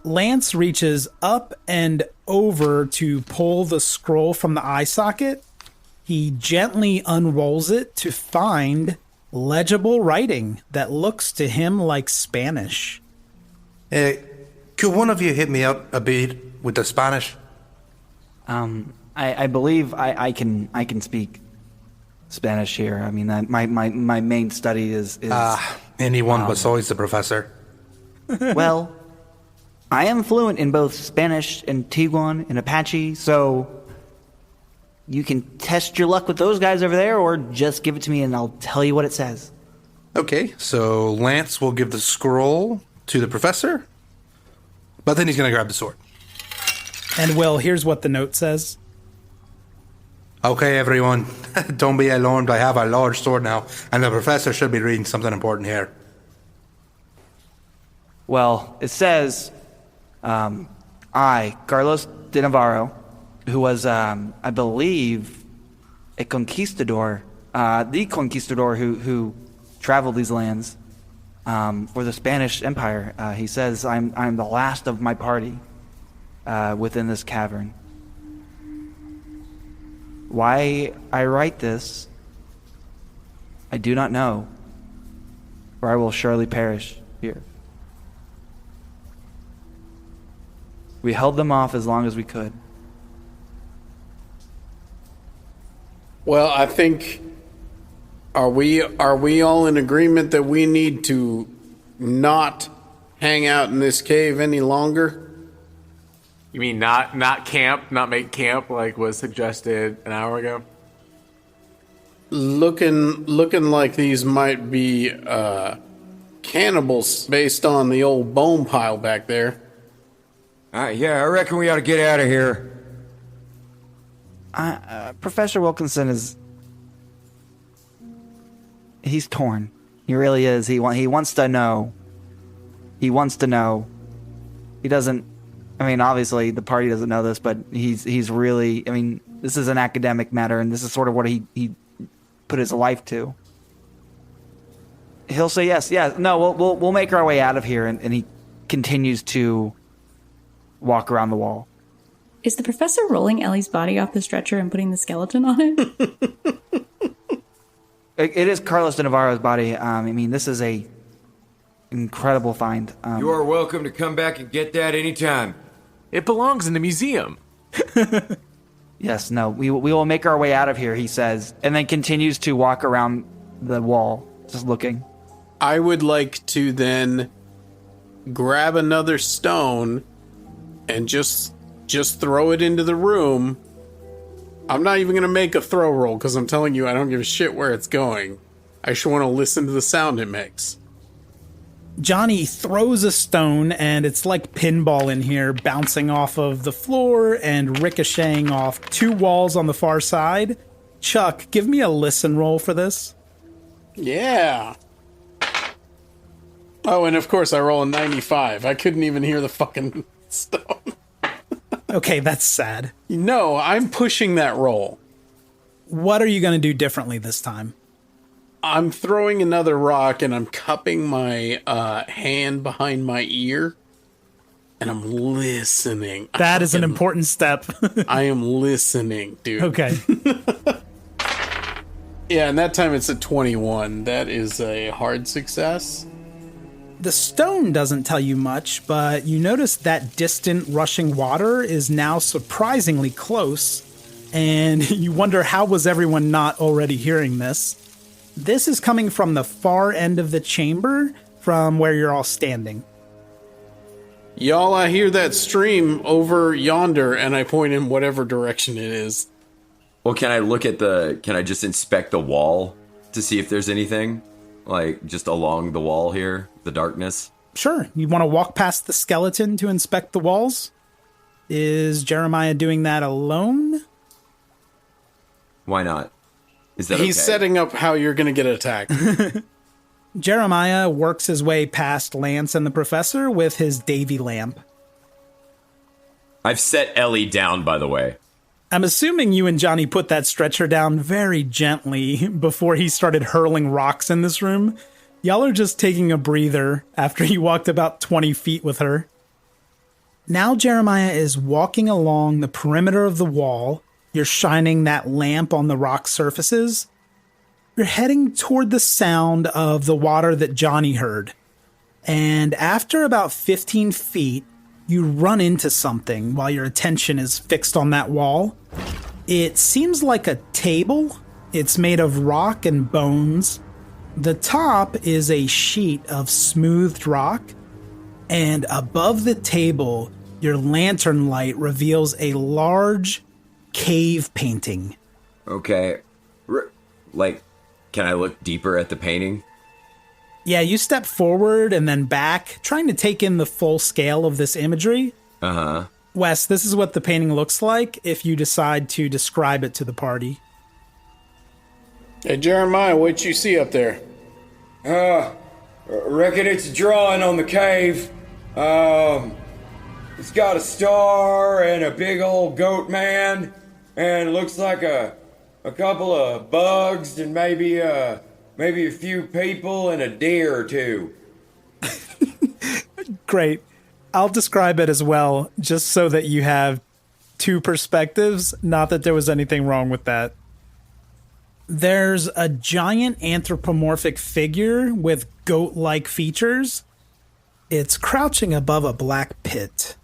Lance reaches up and over to pull the scroll from the eye socket. He gently unrolls it to find legible writing that looks to him like Spanish. Could one of you hit me out a bit with the Spanish? I believe I can speak Spanish here. I mean, my main study is Anyone besides the professor. well, I am fluent in both Spanish and Tiguan and Apache, so you can test your luck with those guys over there, or just give it to me and I'll tell you what it says. Okay, so Lance will give the scroll to the professor, but then he's going to grab the sword. And Will, here's what the note says. Okay, everyone, don't be alarmed. I have a large sword now, and the professor should be reading something important here. Well, it says, I, Carlos de Navarro, who was, I believe, a conquistador, the conquistador who traveled these lands for the Spanish Empire. He says, I'm the last of my party within this cavern. Why I write this, I do not know, for I will surely perish here. We held them off as long as we could. Well, I think, are we all in agreement that we need to not hang out in this cave any longer? You mean not camp, not make camp like was suggested an hour ago? Looking like these might be cannibals based on the old bone pile back there. Yeah, I reckon we ought to get out of here. Professor Wilkinson he's torn. He really is. He wants to know. He wants to know. He doesn't. I mean, obviously the party doesn't know this, but he's really. I mean, this is an academic matter, and this is sort of what he put his life to. He'll say yes. No, we'll make our way out of here, and he continues to walk around the wall. Is the professor rolling Ellie's body off the stretcher and putting the skeleton on it? It is Carlos de Navarro's body. I mean, this is a incredible find. You are welcome to come back and get that anytime. It belongs in the museum. Yes, no, we will make our way out of here, he says, and then continues to walk around the wall, just looking. I would like to then grab another stone and just throw it into the room. I'm not even going to make a throw roll because I'm telling you I don't give a shit where it's going. I just want to listen to the sound it makes. Johnny throws a stone, and it's like pinball in here, bouncing off of the floor and ricocheting off two walls on the far side. Chuck, give me a listen roll for this. Yeah. Oh, and of course I roll a 95. I couldn't even hear the fucking stone. Okay, that's sad. No, I'm pushing that roll. What are you going to do differently this time? I'm throwing another rock, and I'm cupping my hand behind my ear, and I'm listening. That is an important step. I am listening, dude. Okay. Yeah, and that time it's a 21. That is a hard success. The stone doesn't tell you much, but you notice that distant rushing water is now surprisingly close, and you wonder how was everyone not already hearing this. This is coming from the far end of the chamber, from where you're all standing. Y'all, I hear that stream over yonder, and I point in whatever direction it is. Well, can I just inspect the wall to see if there's anything? Like, just along the wall here, the darkness? Sure. You want to walk past the skeleton to inspect the walls? Is Jeremiah doing that alone? Why not? Is that He's okay? setting up how you're going to get attacked. Jeremiah works his way past Lance and the professor with his Davy lamp. I've set Ellie down, by the way. I'm assuming you and Johnny put that stretcher down very gently before he started hurling rocks in this room. Y'all are just taking a breather after he walked about 20 feet with her. Now Jeremiah is walking along the perimeter of the wall. You're shining that lamp on the rock surfaces. You're heading toward the sound of the water that Johnny heard. And after about 15 feet, you run into something while your attention is fixed on that wall. It seems like a table. It's made of rock and bones. The top is a sheet of smoothed rock. And above the table, your lantern light reveals a large cave painting. Okay. Can I look deeper at the painting? Yeah, you step forward and then back, trying to take in the full scale of this imagery. Uh-huh. Wes, this is what the painting looks like if you decide to describe it to the party. Hey, Jeremiah, what you see up there? Reckon it's a drawing on the cave. It's got a star and a big old goat man, and it looks like a couple of bugs and maybe a few people and a deer or two. Great. I'll describe it as well, just so that you have two perspectives. Not that there was anything wrong with that. There's a giant anthropomorphic figure with goat-like features. It's crouching above a black pit.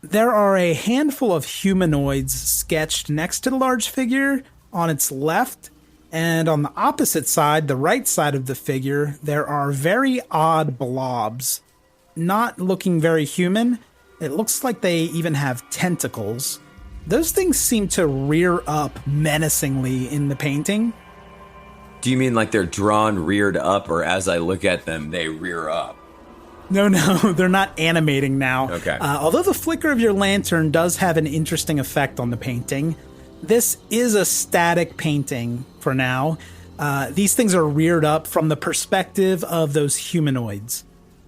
There are a handful of humanoids sketched next to the large figure on its left, and on the opposite side, the right side of the figure, there are very odd blobs. Not looking very human. It looks like they even have tentacles. Those things seem to rear up menacingly in the painting. Do you mean like they're drawn reared up, or as I look at them, they rear up? No, they're not animating now. Okay. Although the flicker of your lantern does have an interesting effect on the painting, this is a static painting for now. These things are reared up from the perspective of those humanoids.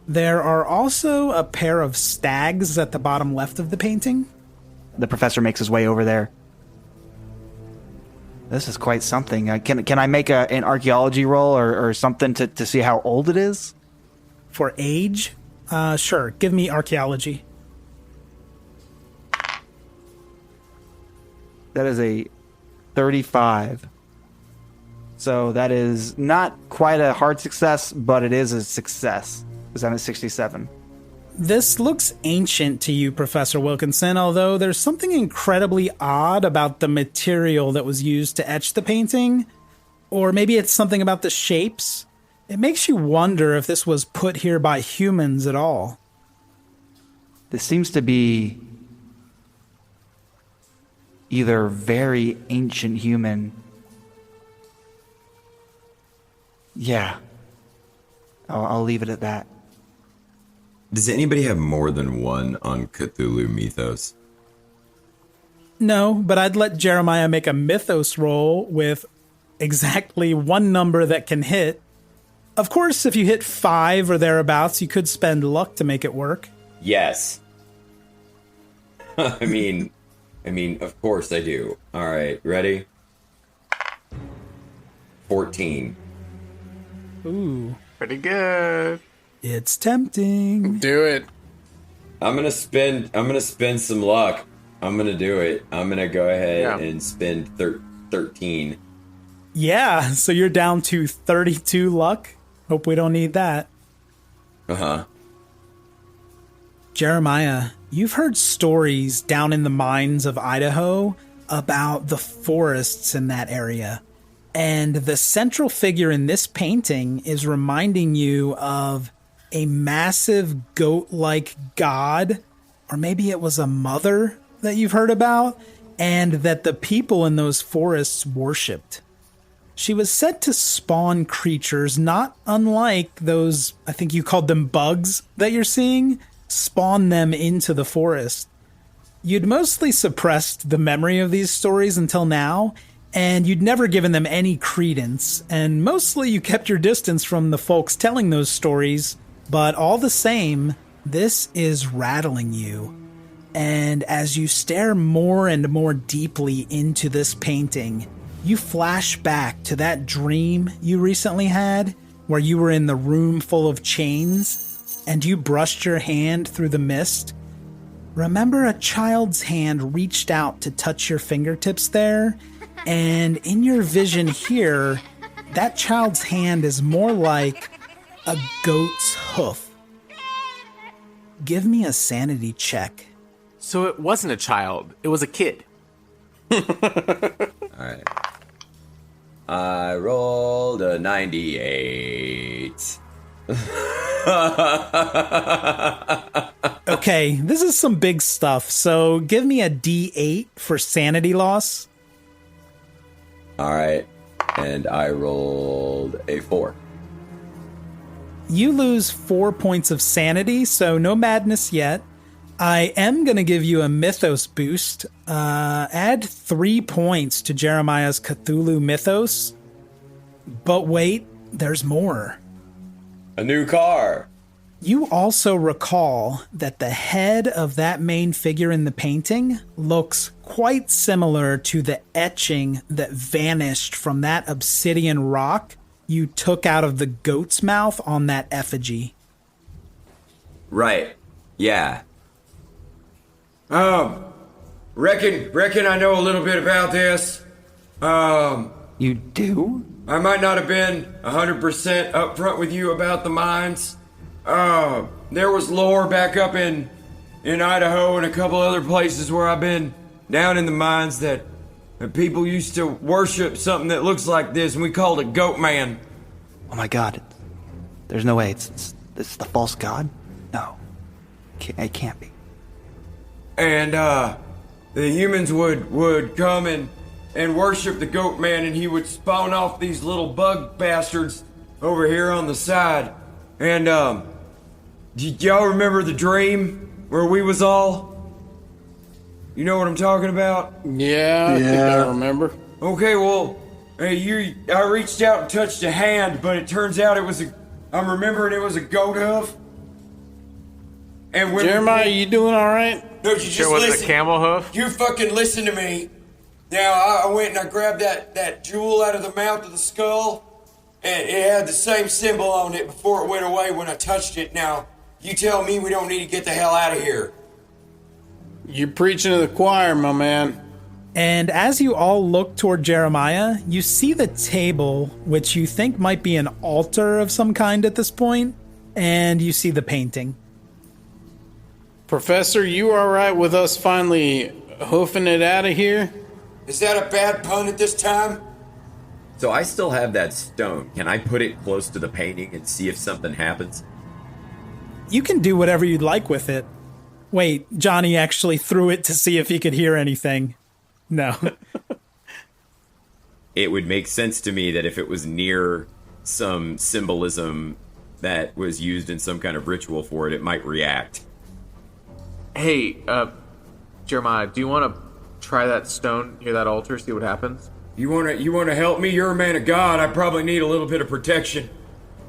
There are also a pair of stags at the bottom left of the painting. The professor makes his way over there. This is quite something. Can I make an archaeology roll or something to see how old it is? For age? Sure. Give me archaeology. That is a 35. So that is not quite a hard success, but it is a success, because I'm at 67. This looks ancient to you, Professor Wilkinson, although there's something incredibly odd about the material that was used to etch the painting. Or maybe it's something about the shapes. It makes you wonder if this was put here by humans at all. This seems to be either very ancient human. Yeah. I'll leave it at that. Does anybody have more than one on Cthulhu Mythos? No, but I'd let Jeremiah make a Mythos roll with exactly one number that can hit. Of course, if you hit 5 or thereabouts, you could spend luck to make it work. Yes. I mean, of course I do. All right, ready? 14. Ooh. Pretty good. It's tempting. Do it. I'm gonna spend some luck. I'm gonna do it. I'm gonna go ahead and spend 13. Yeah, so you're down to 32 luck. Hope we don't need that. Uh-huh. Jeremiah, you've heard stories down in the mines of Idaho about the forests in that area. And the central figure in this painting is reminding you of a massive goat-like god, or maybe it was a mother that you've heard about, and that the people in those forests worshipped. She was said to spawn creatures not unlike those, I think you called them bugs that you're seeing, spawn them into the forest. You'd mostly suppressed the memory of these stories until now, and you'd never given them any credence, and mostly you kept your distance from the folks telling those stories, but all the same, this is rattling you. And as you stare more and more deeply into this painting, you flash back to that dream you recently had, where you were in the room full of chains, and you brushed your hand through the mist. Remember a child's hand reached out to touch your fingertips there? And in your vision here, that child's hand is more like a goat's hoof. Give me a sanity check. So it wasn't a child, it was a kid. Alright. I rolled a 98. Okay, this is some big stuff, so give me a D8 for sanity loss. Alright, and I rolled a 4. You lose 4 points of sanity, so no madness yet. I am going to give you a mythos boost. Add 3 points to Jeremiah's Cthulhu mythos. But wait, there's more. A new car. You also recall that the head of that main figure in the painting looks quite similar to the etching that vanished from that obsidian rock you took out of the goat's mouth on that effigy. Right. Yeah. reckon I know a little bit about this. You do? I might not have been 100% upfront with you about the mines. There was lore back up in Idaho and a couple other places where I've been down in the mines that people used to worship something that looks like this, and we called it Goat Man. Oh my god. There's no way. It's the false god? No. It can't be. And, the humans would come and worship the Goat Man, and he would spawn off these little bug bastards over here on the side. And, did y'all remember the dream where we was all? You know what I'm talking about? Yeah, I think I remember. Okay, well, I reached out and touched a hand, but it turns out I'm remembering it was a goat hoof. And when Jeremiah, you doing all right? No, you just Sure was listen. a camel hoof? You fucking listen to me. Now, I went and I grabbed that jewel out of the mouth of the skull, and it had the same symbol on it before it went away when I touched it. Now, you tell me we don't need to get the hell out of here. You're preaching to the choir, my man. And as you all look toward Jeremiah, you see the table, which you think might be an altar of some kind at this point, and you see the painting. Professor, you all right with us finally hoofing it out of here? Is that a bad pun at this time? So I still have that stone. Can I put it close to the painting and see if something happens? You can do whatever you'd like with it. Wait, Johnny actually threw it to see if he could hear anything. No. It would make sense to me that if it was near some symbolism that was used in some kind of ritual for it, it might react. Hey, Jeremiah, do you want to try that stone near that altar, see what happens? You wanna help me? You're a man of God. I probably need a little bit of protection.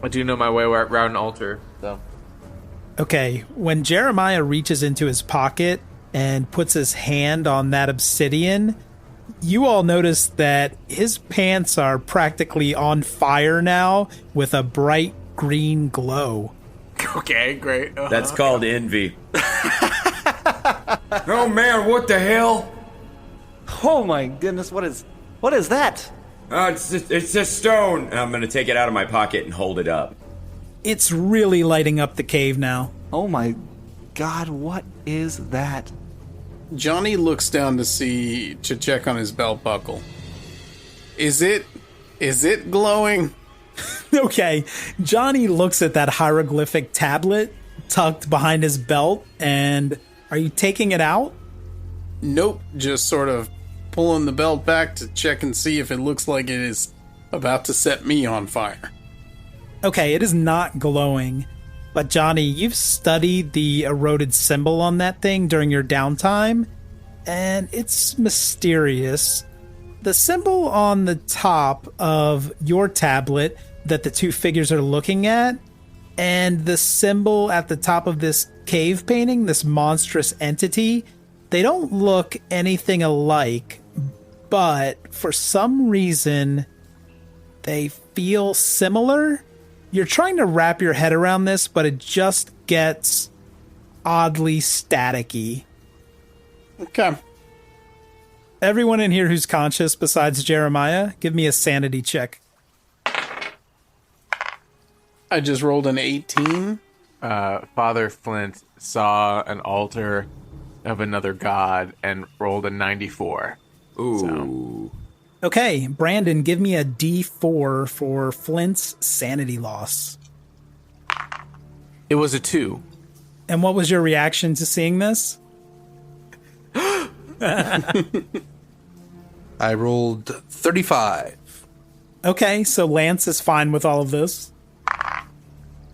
I do know my way around an altar, so. Okay, when Jeremiah reaches into his pocket and puts his hand on that obsidian, you all notice that his pants are practically on fire now with a bright green glow. Okay, great. That's called envy. Oh man, what the hell? Oh my goodness, what is that? It's a stone. I'm gonna take it out of my pocket and hold it up. It's really lighting up the cave now. Oh my god, what is that? Johnny looks down to check on his belt buckle. Is it glowing? Okay, Johnny looks at that hieroglyphic tablet tucked behind his belt, and are you taking it out? Nope, just sort of pulling the belt back to check and see if it looks like it is about to set me on fire. Okay, it is not glowing. But Johnny, you've studied the eroded symbol on that thing during your downtime, and it's mysterious. The symbol on the top of your tablet that the two figures are looking at, and the symbol at the top of this cave painting, this monstrous entity, they don't look anything alike, but for some reason, they feel similar. You're trying to wrap your head around this, but it just gets oddly staticky. Okay. Everyone in here who's conscious besides Jeremiah, give me a sanity check. I just rolled an 18. Father Flint saw an altar of another god and rolled a 94. Ooh. So. Okay, Brandon, give me a D4 for Flint's sanity loss. It was a 2. And what was your reaction to seeing this? I rolled 35. Okay, so Lance is fine with all of this.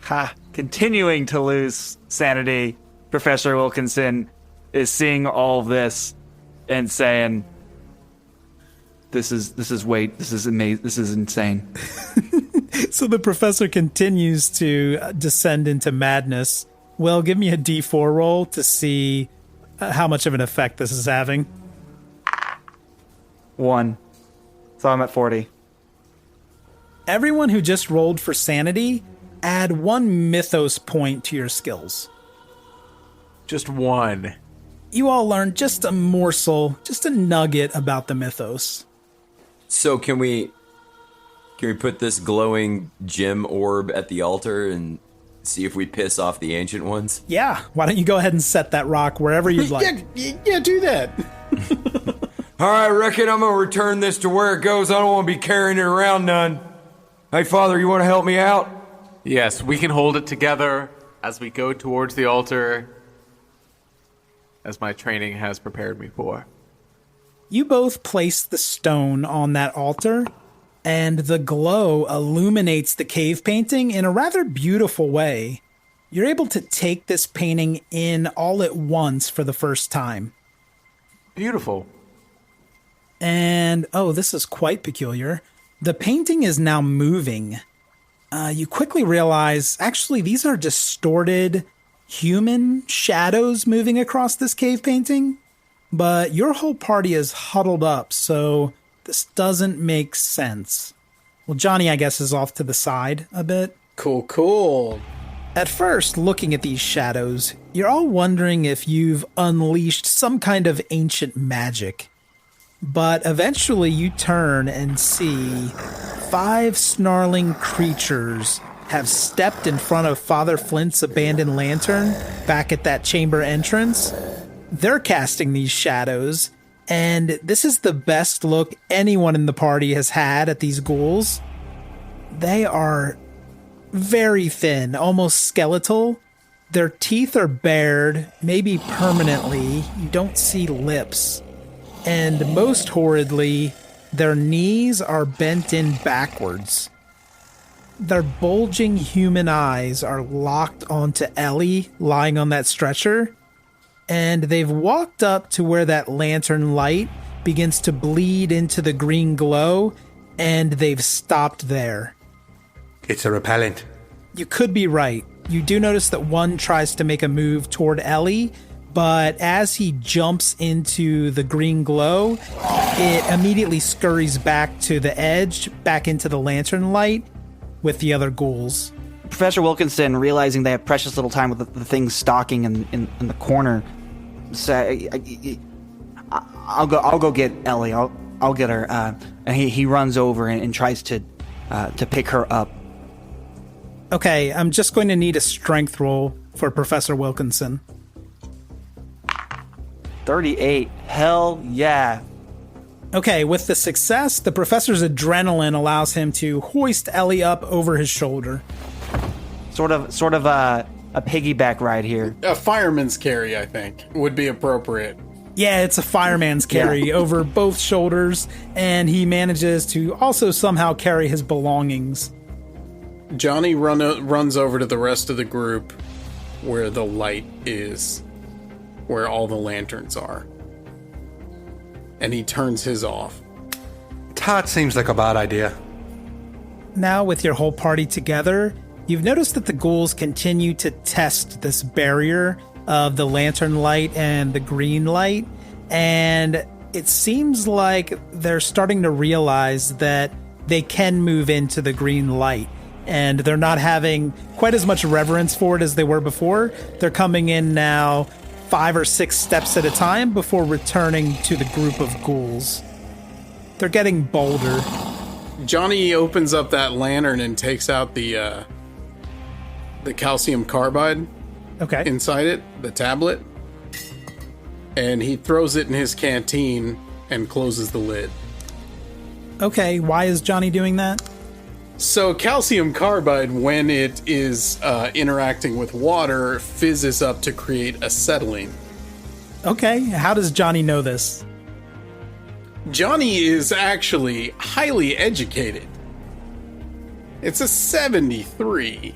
Ha! Continuing to lose sanity, Professor Wilkinson is seeing all of this and saying, This is amazing. This is insane. So the professor continues to descend into madness. Well, give me a D4 roll to see how much of an effect this is having. 1. So I'm at 40. Everyone who just rolled for sanity, add 1 mythos point to your skills. Just 1. you all learn just a morsel, just a nugget about the mythos. So can we put this glowing gem orb at the altar and see if we piss off the ancient ones? Yeah, why don't you go ahead and set that rock wherever you'd like. Yeah, do that. All right, I reckon I'm going to return this to where it goes. I don't want to be carrying it around none. Hey, Father, you want to help me out? Yes, we can hold it together as we go towards the altar, as my training has prepared me for. You both place the stone on that altar, and the glow illuminates the cave painting in a rather beautiful way. You're able to take this painting in all at once for the first time. Beautiful. And, oh, this is quite peculiar. The painting is now moving. You quickly realize, actually, these are distorted human shadows moving across this cave painting. But your whole party is huddled up, so this doesn't make sense. Well, Johnny, I guess, is off to the side a bit. Cool. At first, looking at these shadows, you're all wondering if you've unleashed some kind of ancient magic. But eventually you turn and see 5 snarling creatures have stepped in front of Father Flint's abandoned lantern back at that chamber entrance. They're casting these shadows, and this is the best look anyone in the party has had at these ghouls. They are very thin, almost skeletal. Their teeth are bared, maybe permanently. You don't see lips. And most horridly, their knees are bent in backwards. Their bulging human eyes are locked onto Ellie lying on that stretcher. And they've walked up to where that lantern light begins to bleed into the green glow, and they've stopped there. It's a repellent. You could be right. You do notice that one tries to make a move toward Ellie, but as he jumps into the green glow, it immediately scurries back to the edge, back into the lantern light with the other ghouls. Professor Wilkinson, realizing they have precious little time with the thing stalking in the corner, say, I'll go get Ellie. I'll get her. And he runs over and tries to pick her up. Okay, I'm just going to need a strength roll for Professor Wilkinson. 38. Hell yeah. Okay, with the success, the professor's adrenaline allows him to hoist Ellie up over his shoulder. Sort of a piggyback ride here. A fireman's carry, I think, would be appropriate. Yeah, it's a fireman's carry over both shoulders, and he manages to also somehow carry his belongings. Johnny runs over to the rest of the group where the light is, where all the lanterns are. And he turns his off. That seems like a bad idea. Now, with your whole party together, you've noticed that the ghouls continue to test this barrier of the lantern light and the green light, and it seems like they're starting to realize that they can move into the green light, and they're not having quite as much reverence for it as they were before. They're coming in now 5 or 6 steps at a time before returning to the group of ghouls. They're getting bolder. Johnny opens up that lantern and takes out the calcium carbide inside it, the tablet, and he throws it in his canteen and closes the lid. Okay, why is Johnny doing that? So calcium carbide, when it is interacting with water, fizzes up to create acetylene. Okay, how does Johnny know this? Johnny is actually highly educated. It's a 73.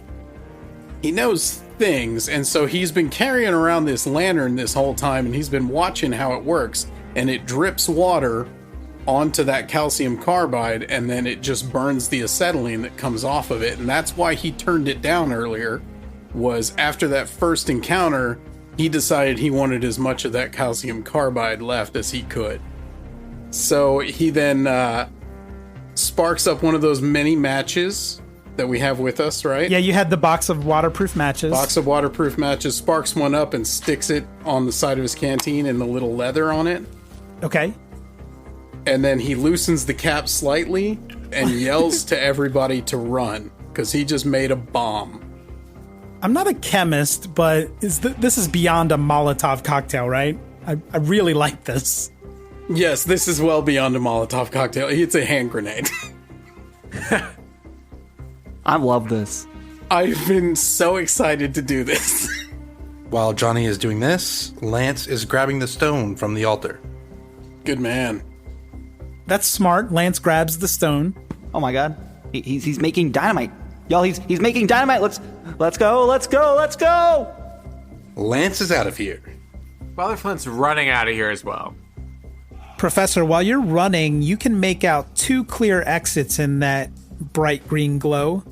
He knows things, and so he's been carrying around this lantern this whole time, and he's been watching how it works, and it drips water onto that calcium carbide, and then it just burns the acetylene that comes off of it. And that's why he turned it down earlier, was after that first encounter, he decided he wanted as much of that calcium carbide left as he could. So he then sparks up one of those mini matches that we have with us, right? Yeah, you had the box of waterproof matches. Box of waterproof matches. Sparks one up and sticks it on the side of his canteen and the little leather on it. Okay. And then he loosens the cap slightly and yells to everybody to run, because he just made a bomb. I'm not a chemist, but this is beyond a Molotov cocktail, right? I really like this. Yes, this is well beyond a Molotov cocktail. It's a hand grenade. I love this. I've been so excited to do this. While Johnny is doing this, Lance is grabbing the stone from the altar. Good man. That's smart. Lance grabs the stone. Oh my god. He's making dynamite. Y'all, he's making dynamite. Let's go. Lance is out of here. Father Flint's running out of here as well. Professor, while you're running, you can make out 2 clear exits in that bright green glow.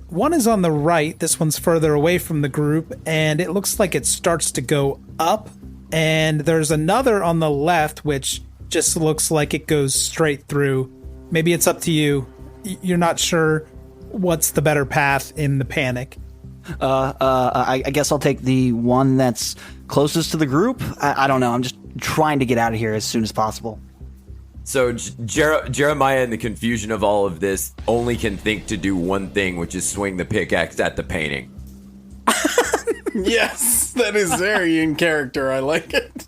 One is on the right. This one's further away from the group, and it looks like it starts to go up. And there's another on the left, which just looks like it goes straight through. Maybe it's up to you. You're not sure what's the better path in the panic. I guess I'll take the one that's closest to the group. I don't know. I'm just trying to get out of here as soon as possible. So Jeremiah, in the confusion of all of this, only can think to do one thing, which is swing the pickaxe at the painting. Yes, that is very in character. I like it.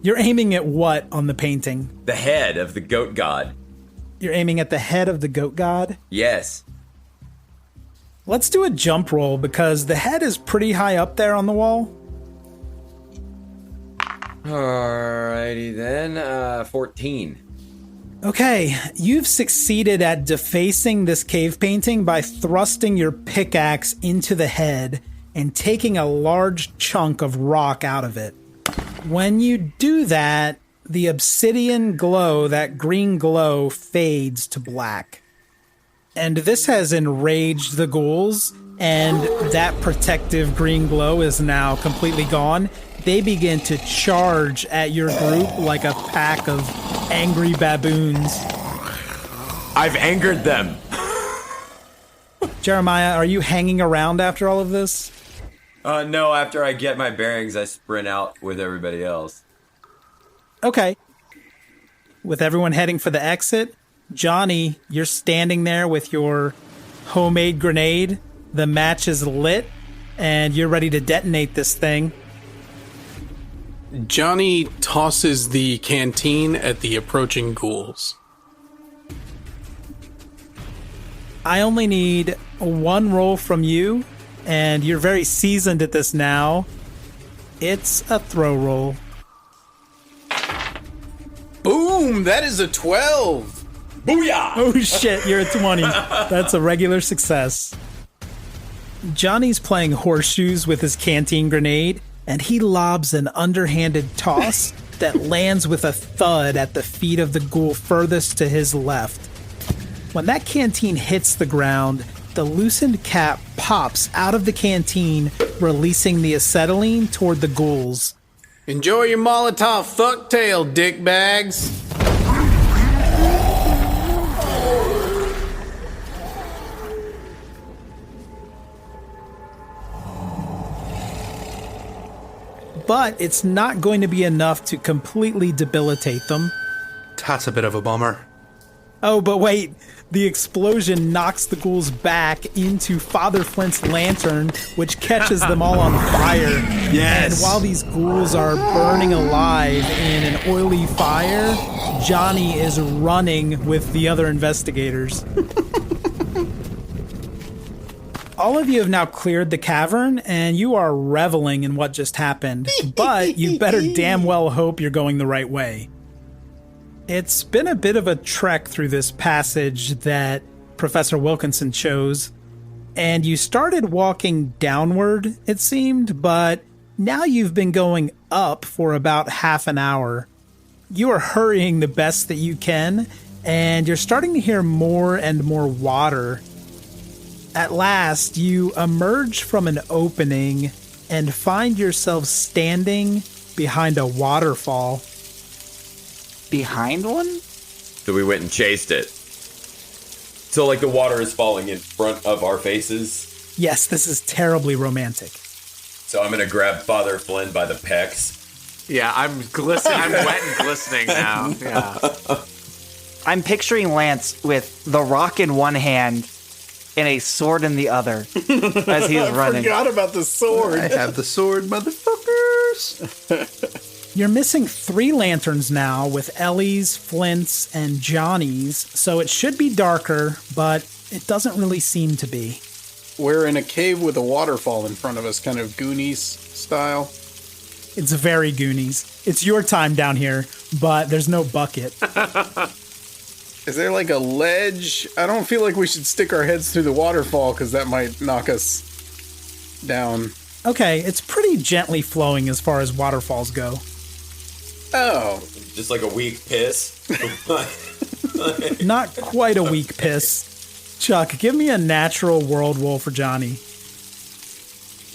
You're aiming at what on the painting? The head of the goat god. You're aiming at the head of the goat god? Yes. Let's do a jump roll, because the head is pretty high up there on the wall. Alrighty then, 14. Okay, you've succeeded at defacing this cave painting by thrusting your pickaxe into the head and taking a large chunk of rock out of it. When you do that, the obsidian glow, that green glow, fades to black. And this has enraged the ghouls, and that protective green glow is now completely gone. They begin to charge at your group like a pack of angry baboons. I've angered them. Jeremiah, are you hanging around after all of this? No, after I get my bearings, I sprint out with everybody else. Okay. With everyone heading for the exit, Johnny, you're standing there with your homemade grenade. The match is lit, and you're ready to detonate this thing. Johnny tosses the canteen at the approaching ghouls. I only need 1 roll from you, and you're very seasoned at this now. It's a throw roll. Boom! That is a 12! Booyah! Oh shit, you're a 20. That's a regular success. Johnny's playing horseshoes with his canteen grenade, and he lobs an underhanded toss that lands with a thud at the feet of the ghoul furthest to his left. When that canteen hits the ground, the loosened cap pops out of the canteen, releasing the acetylene toward the ghouls. Enjoy your Molotov fucktail, dickbags! But it's not going to be enough to completely debilitate them. That's a bit of a bummer. Oh, but wait. The explosion knocks the ghouls back into Father Flint's lantern, which catches them all on fire. Yes! And while these ghouls are burning alive in an oily fire, Johnny is running with the other investigators. All of you have now cleared the cavern, and you are reveling in what just happened. But you better damn well hope you're going the right way. It's been a bit of a trek through this passage that Professor Wilkinson chose, and you started walking downward, it seemed, but now you've been going up for about half an hour. You are hurrying the best that you can, and you're starting to hear more and more water. At last, you emerge from an opening and find yourself standing behind a waterfall. Behind one? So we went and chased it. So, like, the water is falling in front of our faces? Yes, this is terribly romantic. So I'm going to grab Father Flynn by the pecs. Yeah, I'm glistening. I'm wet and glistening now. Yeah. I'm picturing Lance with the rock in one hand and a sword in the other as he's running. I forgot about the sword. I have the sword, motherfuckers. You're missing 3 lanterns now with Ellie's, Flint's, and Johnny's, so it should be darker, but it doesn't really seem to be. We're in a cave with a waterfall in front of us, kind of Goonies style. It's very Goonies. It's your time down here, but there's no bucket. Is there like a ledge? I don't feel like we should stick our heads through the waterfall because that might knock us down. Okay, it's pretty gently flowing as far as waterfalls go. Oh. Just like a weak piss? Not quite a weak piss. Chuck, give me a natural world roll for Johnny.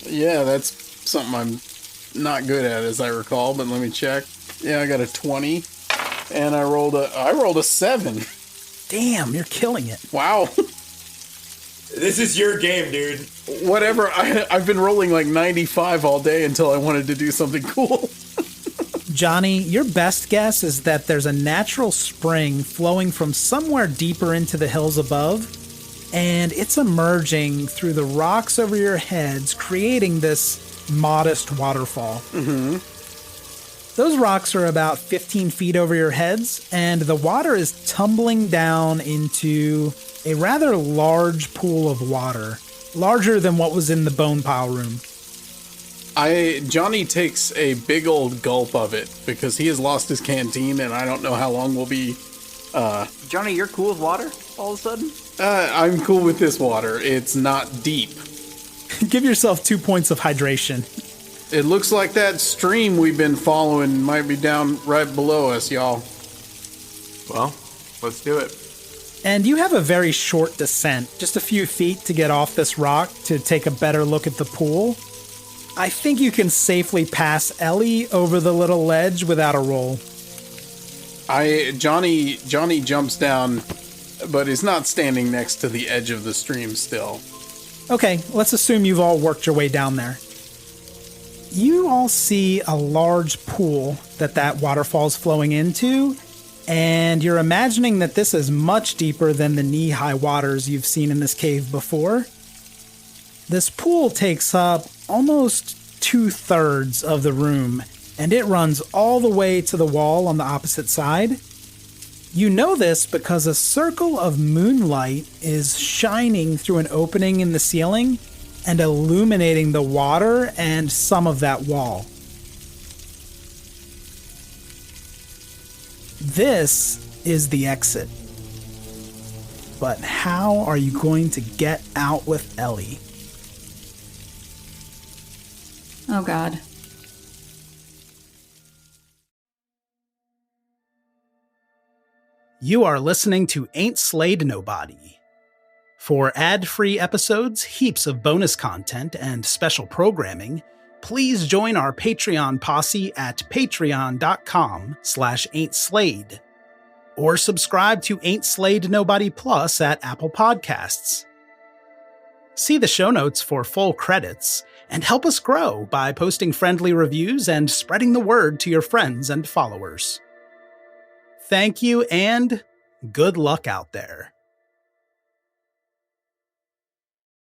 Yeah, that's something I'm not good at, as I recall, but let me check. Yeah, I got a 20, and I rolled a 7. Damn, you're killing it. Wow. This is your game, dude. Whatever, I've been rolling like 95 all day until I wanted to do something cool. Johnny, your best guess is that there's a natural spring flowing from somewhere deeper into the hills above, and it's emerging through the rocks over your heads, creating this modest waterfall. Mm-hmm. Those rocks are about 15 feet over your heads, and the water is tumbling down into a rather large pool of water, larger than what was in the bone pile room. Johnny takes a big old gulp of it because he has lost his canteen, and I don't know how long we'll be. Johnny, you're cool with water all of a sudden? I'm cool with this water. It's not deep. Give yourself 2 points of hydration. It looks like that stream we've been following might be down right below us, y'all. Well, let's do it. And you have a very short descent, just a few feet to get off this rock to take a better look at the pool. I think you can safely pass Ellie over the little ledge without a roll. Johnny jumps down, but is not standing next to the edge of the stream still. Okay, let's assume you've all worked your way down there. You all see a large pool that waterfall's flowing into, and you're imagining that this is much deeper than the knee-high waters you've seen in this cave before. This pool takes up almost 2/3 of the room, and it runs all the way to the wall on the opposite side. You know this because a circle of moonlight is shining through an opening in the ceiling and illuminating the water and some of that wall. This is the exit. But how are you going to get out with Ellie? Oh, God. You are listening to Ain't Slayed Nobody. For ad-free episodes, heaps of bonus content, and special programming, please join our Patreon posse at patreon.com/ain'tslayed. Or subscribe to Ain't Slayed Nobody Plus at Apple Podcasts. See the show notes for full credits, and help us grow by posting friendly reviews and spreading the word to your friends and followers. Thank you, and good luck out there.